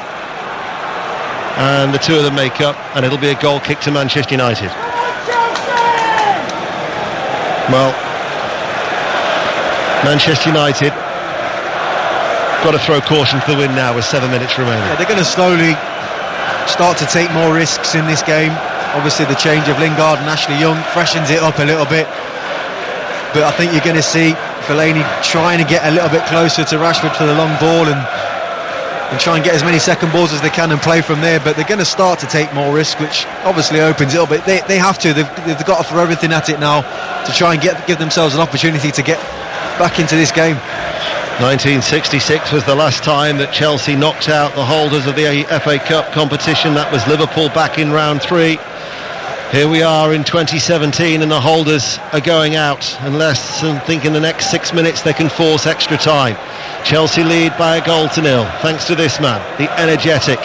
And the two of them make up, and it'll be a goal kick to Manchester United. Well, Manchester United got to throw caution to the wind now with 7 minutes remaining. Yeah, they're going to slowly start to take more risks in this game. Obviously the change of Lingard and Ashley Young freshens it up a little bit. but I think you're going to see Fellaini trying to get a little bit closer to Rashford for the long ball and try and get as many second balls as they can and play from there. But they're going to start to take more risk, which obviously opens it up. But they have to. They've got to throw everything at it now to try and give themselves an opportunity to get back into this game. 1966 was the last time that Chelsea knocked out the holders of the FA Cup competition. That was Liverpool back in round 3. Here we are in 2017 and the holders are going out unless I think in the next 6 minutes they can force extra time. Chelsea lead by 1-0 thanks to this man, the energetic,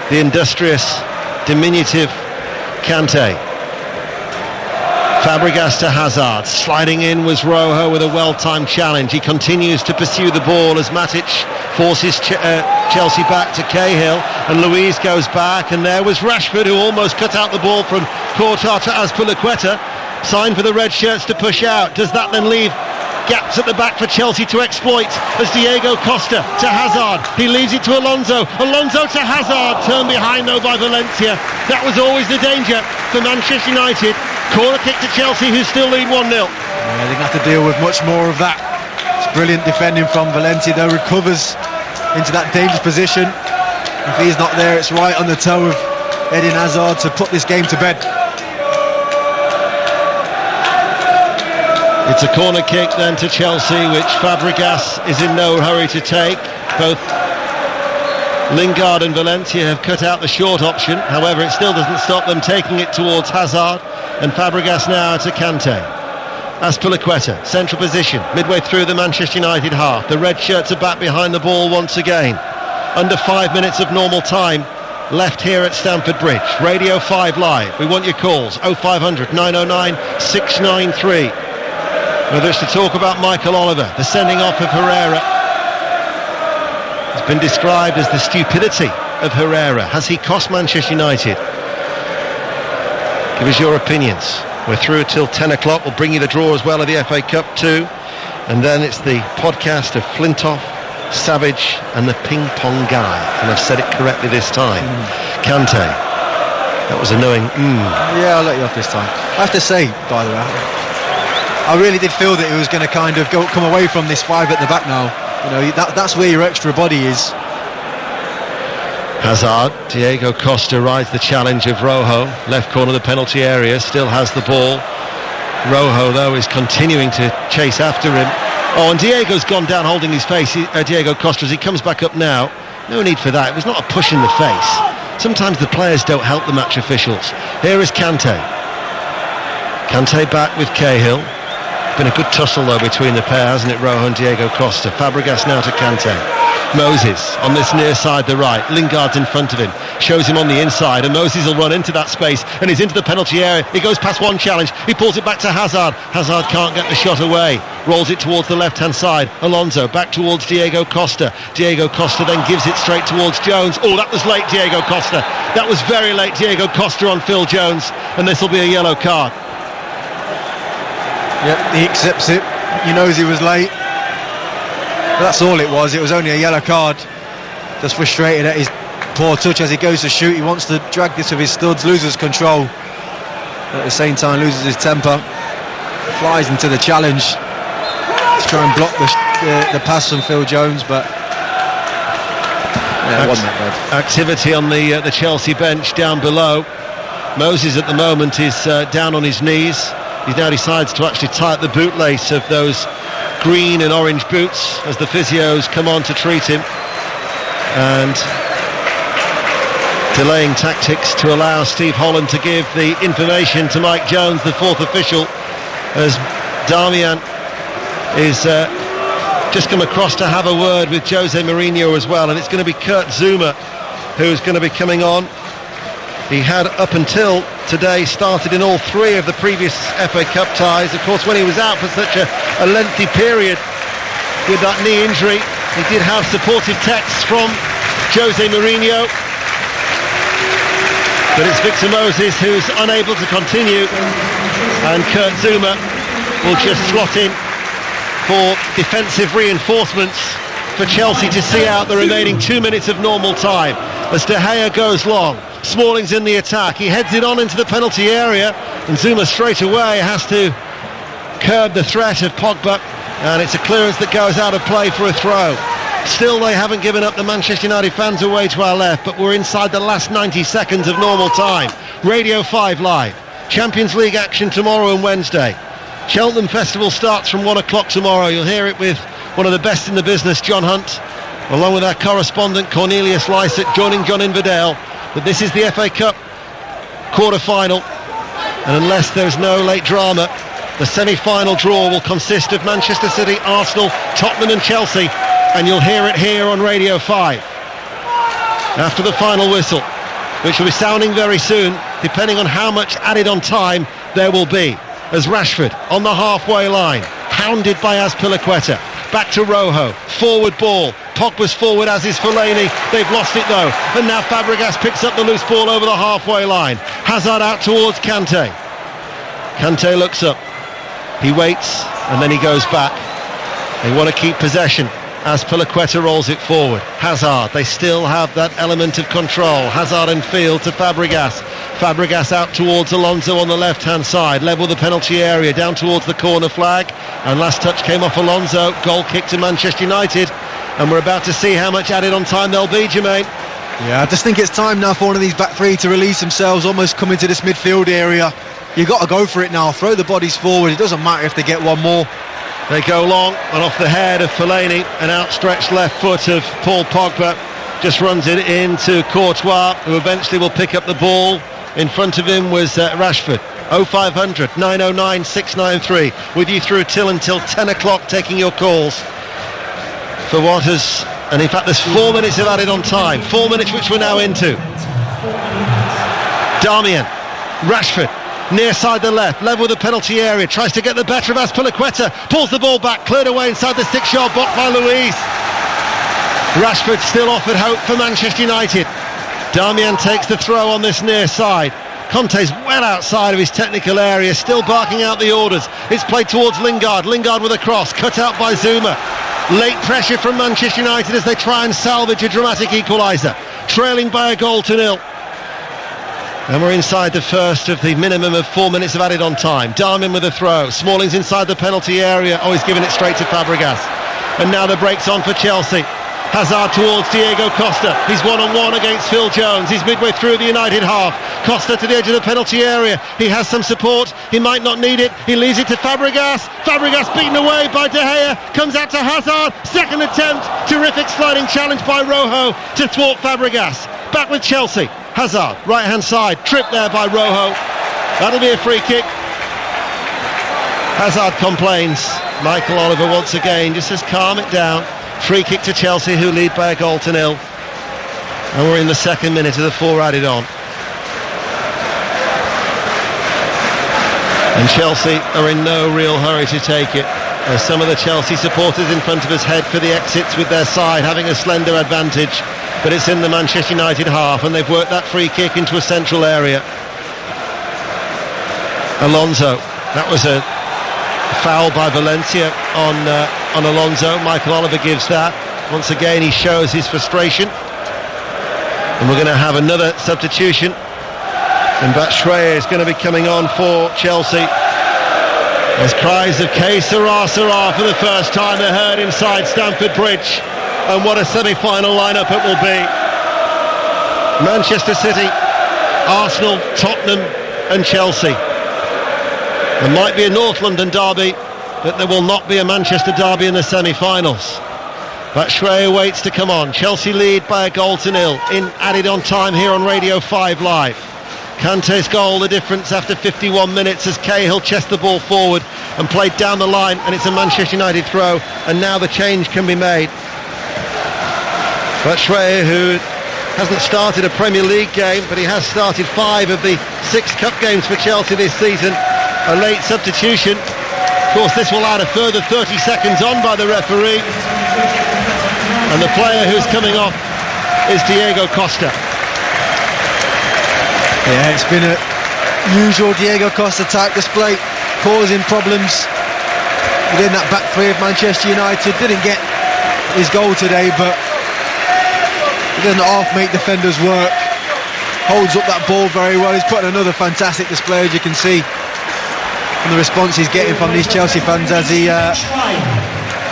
the industrious, diminutive Kante. Fabregas to Hazard. Sliding in was Rojo with a well-timed challenge. He continues to pursue the ball as Matic forces Chelsea back to Cahill, and Luiz goes back, and there was Rashford who almost cut out the ball from Courtois to Azpilicueta. Signed for the red shirts to push out. Does that then leave gaps at the back for Chelsea to exploit as Diego Costa to Hazard. He leaves it to Alonso. Alonso to Hazard. Turned behind though by Valencia. That was always the danger for Manchester United. Corner kick to Chelsea, who still lead 1-0. Yeah, they're going to have to deal with much more of that. It's brilliant defending from Valencia, though. Recovers into that dangerous position. If he's not there, it's right on the toe of Eden Hazard to put this game to bed. It's a corner kick then to Chelsea, which Fabregas is in no hurry to take. Both Lingard and Valencia have cut out the short option. However, it still doesn't stop them taking it towards Hazard. And Fabregas now to Kante. Azpilicueta, central position, midway through the Manchester United half. The red shirts are back behind the ball once again. Under 5 minutes of normal time left here at Stamford Bridge. Radio 5 Live. We want your calls. 0500 909 693. Whether it's to talk about Michael Oliver, the sending off of Herrera. It's been described as the stupidity of Herrera. Has he cost Manchester United? Give us your opinions. We're through till 10 o'clock. We'll bring you the draw as well of the FA Cup too. And then it's the podcast of Flintoff, Savage and the ping pong guy. And I've said it correctly this time. Kante. That was a knowing Yeah, I'll let you off this time. I have to say, by the way, I really did feel that it was going to kind of come away from this 5 at the back now. You know, that's where your extra body is. Hazard, Diego Costa rides the challenge of Rojo, left corner of the penalty area, still has the ball. Rojo though is continuing to chase after him. Oh, and Diego's gone down holding his face, Diego Costa, as he comes back up now. No need for that, it was not a push in the face. Sometimes the players don't help the match officials. Here is Kante. Kante back with Cahill. Been a good tussle though between the pair, hasn't it, Rojo and Diego Costa. Fabregas now to Kante. Moses on this near side, the right. Lingard's in front of him, shows him on the inside, and Moses will run into that space, and he's into the penalty area. He goes past one challenge, he pulls it back to Hazard. Hazard can't get the shot away, rolls it towards the left hand side. Alonso back towards Diego Costa. Diego Costa then gives it straight towards Jones. Oh, that was late, Diego Costa. That was very late, Diego Costa on Phil Jones, and this will be a yellow card. Yep, he accepts it. He knows he was late. But that's all it was. It was only a yellow card. Just frustrated at his poor touch as he goes to shoot. He wants to drag this with his studs, loses control. But at the same time loses his temper. Flies into the challenge to try and block the pass from Phil Jones, but yeah, wasn't that bad. Activity on the Chelsea bench down below. Moses at the moment is down on his knees. He now decides to actually tie up the bootlace of those green and orange boots as the physios come on to treat him, and delaying tactics to allow Steve Holland to give the information to Mike Jones, the fourth official, as Damian is just come across to have a word with Jose Mourinho as well, and it's going to be Kurt Zouma who's going to be coming on. He had up until today started in all 3 of the previous FA Cup ties. Of course, when he was out for such a lengthy period with that knee injury, he did have supportive texts from Jose Mourinho. But it's Victor Moses who's unable to continue, and Kurt Zouma will just slot in for defensive reinforcements for Chelsea to see out the remaining 2 minutes of normal time. As De Gea goes long, Smalling's in the attack, he heads it on into the penalty area, and Zouma straight away has to curb the threat of Pogba, and it's a clearance that goes out of play for a throw. Still, they haven't given up. The Manchester United fans away to our left, but we're inside the last 90 seconds of normal time. Radio 5 Live. Champions League action tomorrow and Wednesday. Cheltenham Festival starts from 1 o'clock tomorrow. You'll hear it with one of the best in the business, John Hunt, along with our correspondent Cornelius Lysett, joining John Inverdale. But this is the FA Cup quarter-final, and unless there's no late drama, the semi-final draw will consist of Manchester City, Arsenal, Tottenham and Chelsea, and you'll hear it here on Radio 5 after the final whistle, which will be sounding very soon, depending on how much added on time there will be, as Rashford on the halfway line, hounded by Azpilicueta. Back to Rojo, forward ball. Pogba's forward, as is Fellaini. They've lost it though, and now Fabregas picks up the loose ball over the halfway line. Hazard out towards Kante. Kante looks up, he waits, and then he goes back. They want to keep possession. Azpilicueta rolls it forward. Hazard, they still have that element of control. Hazard and field to Fabregas. Fabregas out towards Alonso on the left-hand side, level the penalty area, down towards the corner flag, and last touch came off Alonso. Goal kick to Manchester United, and we're about to see how much added on time there'll be, Jermaine. Yeah, I just think it's time now for one of these back three to release themselves, almost come into this midfield area. You've got to go for it now, throw the bodies forward. It doesn't matter if they get one more. They go long and off the head of Fellaini, an outstretched left foot of Paul Pogba just runs it into Courtois, who eventually will pick up the ball. In front of him was Rashford. 0500 909 693 with you through until 10 o'clock, taking your calls for what has, and in fact there's 4 minutes of added on time, 4 minutes which we're now into. Darmian, Rashford near side the left, level the penalty area, tries to get the better of Azpilicueta, pulls the ball back, cleared away inside the 6-yard box by Luiz. Rashford still offered hope for Manchester United. Darmian takes the throw on this near side. Conte's well outside of his technical area, still barking out the orders. It's played towards Lingard. Lingard with a cross, cut out by Zuma. Late pressure from Manchester United as they try and salvage a dramatic equaliser, trailing by 1-0. And we're inside the first of the minimum of 4 minutes of added on time. Darmian with a throw. Smalling's inside the penalty area. Oh, he's giving it straight to Fabregas. And now the break's on for Chelsea. Hazard towards Diego Costa. He's one-on-one against Phil Jones. He's midway through the United half. Costa to the edge of the penalty area. He has some support. He might not need it. He leaves it to Fabregas. Fabregas beaten away by De Gea. Comes out to Hazard. Second attempt. Terrific sliding challenge by Rojo to thwart Fabregas. Back with Chelsea. Hazard, right-hand side. Tripped there by Rojo. That'll be a free kick. Hazard complains. Michael Oliver once again just says calm it down. Free kick to Chelsea, who lead by 1-0. And we're in the second minute of the 4 added on. And Chelsea are in no real hurry to take it. As some of the Chelsea supporters in front of us head for the exits with their side, having a slender advantage. But it's in the Manchester United half, and they've worked that free kick into a central area. Alonso, that was a foul by Valencia on Alonso. Michael Oliver gives that. Once again he shows his frustration, and we're going to have another substitution, and Batshuayi is going to be coming on for Chelsea. As cries of "Que sera, sera" for the first time are heard inside Stamford Bridge, and what a semi-final lineup it will be. Manchester City, Arsenal, Tottenham and Chelsea. There might be a North London derby, but there will not be a Manchester derby in the semi-finals. Batshuayi waits to come on. Chelsea lead by 1-0 in added on time here on Radio 5 Live. Kante's goal, the difference after 51 minutes as Cahill chests the ball forward and played down the line, and it's a Manchester United throw, and now the change can be made. Batshuayi, who hasn't started a Premier League game, but he has started 5 of the 6 cup games for Chelsea this season. A late substitution. Of course, this will add a further 30 seconds on by the referee. And the player who's coming off is Diego Costa. Yeah, it's been a usual Diego Costa type display, causing problems within that back three of Manchester United. Didn't get his goal today, but he doesn't half make defenders work. Holds up that ball very well. He's putting another fantastic display, as you can see. from the response he's getting from these Chelsea fans as he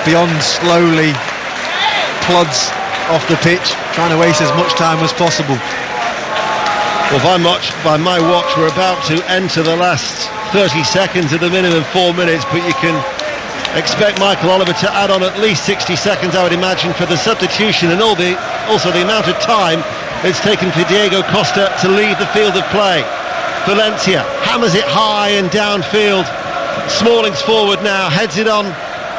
beyond slowly plods off the pitch, trying to waste as much time as possible. Well, by my watch, we're about to enter the last 30 seconds of the minimum 4 minutes, but you can expect Michael Oliver to add on at least 60 seconds, I would imagine, for the substitution, and also the amount of time it's taken for Diego Costa to leave the field of play. Valencia hammers it high and downfield. Smalling's forward now, heads it on,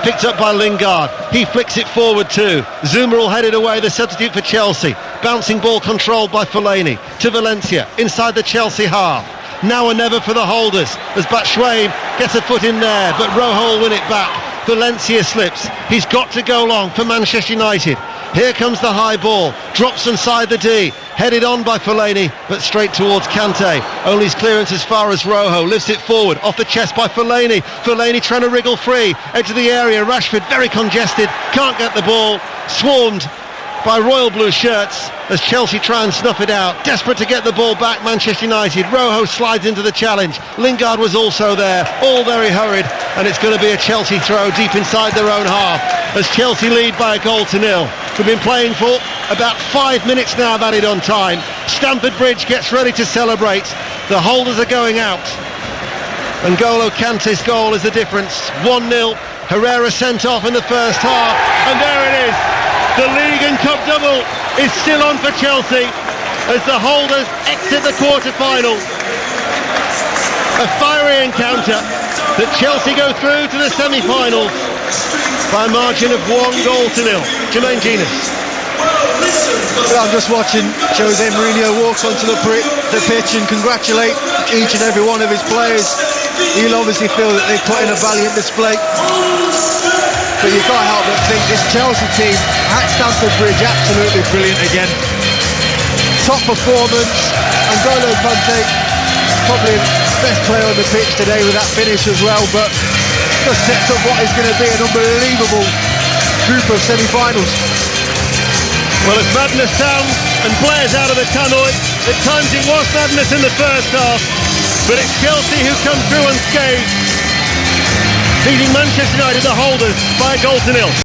picked up by Lingard. He flicks it forward too. Zuma will head it away, the substitute for Chelsea. Bouncing ball controlled by Fellaini to Valencia inside the Chelsea half. Now or never for the holders as Batshuayi gets a foot in there, but Rojo will win it back. Valencia slips. He's got to go long for Manchester United. Here comes the high ball, drops inside the D, headed on by Fellaini, but straight towards Kante. Only his clearance as far as Rojo, lifts it forward, off the chest by Fellaini. Fellaini trying to wriggle free, edge of the area, Rashford very congested, can't get the ball, swarmed by royal blue shirts as Chelsea try and snuff it out. Desperate to get the ball back, Manchester United. Rojo slides into the challenge. Lingard was also there, all very hurried, and it's going to be a Chelsea throw deep inside their own half as Chelsea lead by 1-0. We've been playing for about 5 minutes now, added on time. Stamford Bridge gets ready to celebrate. The holders are going out. N'Golo Kante's goal is the difference. 1-0. Herrera sent off in the first half, and there it is. The League and Cup double is still on for Chelsea as the holders exit the quarter-final. A fiery encounter that Chelsea go through to the semi-finals by a margin of 1-0. Jermaine Genius. Well, I'm just watching Jose Mourinho walk onto the pitch and congratulate each and every one of his players. He'll obviously feel that they've put in a valiant display. But you can't help but think this Chelsea team at Stamford Bridge absolutely brilliant again. Top performance. N'Golo Kante probably the best player on the pitch today with that finish as well, but just sets up what is going to be an unbelievable group of semi-finals. Well, as madness sounds and blares out of the tannoy, at times it was madness in the first half, but it's Chelsea who come through unscathed, beating Manchester United, the holders, by 1-0.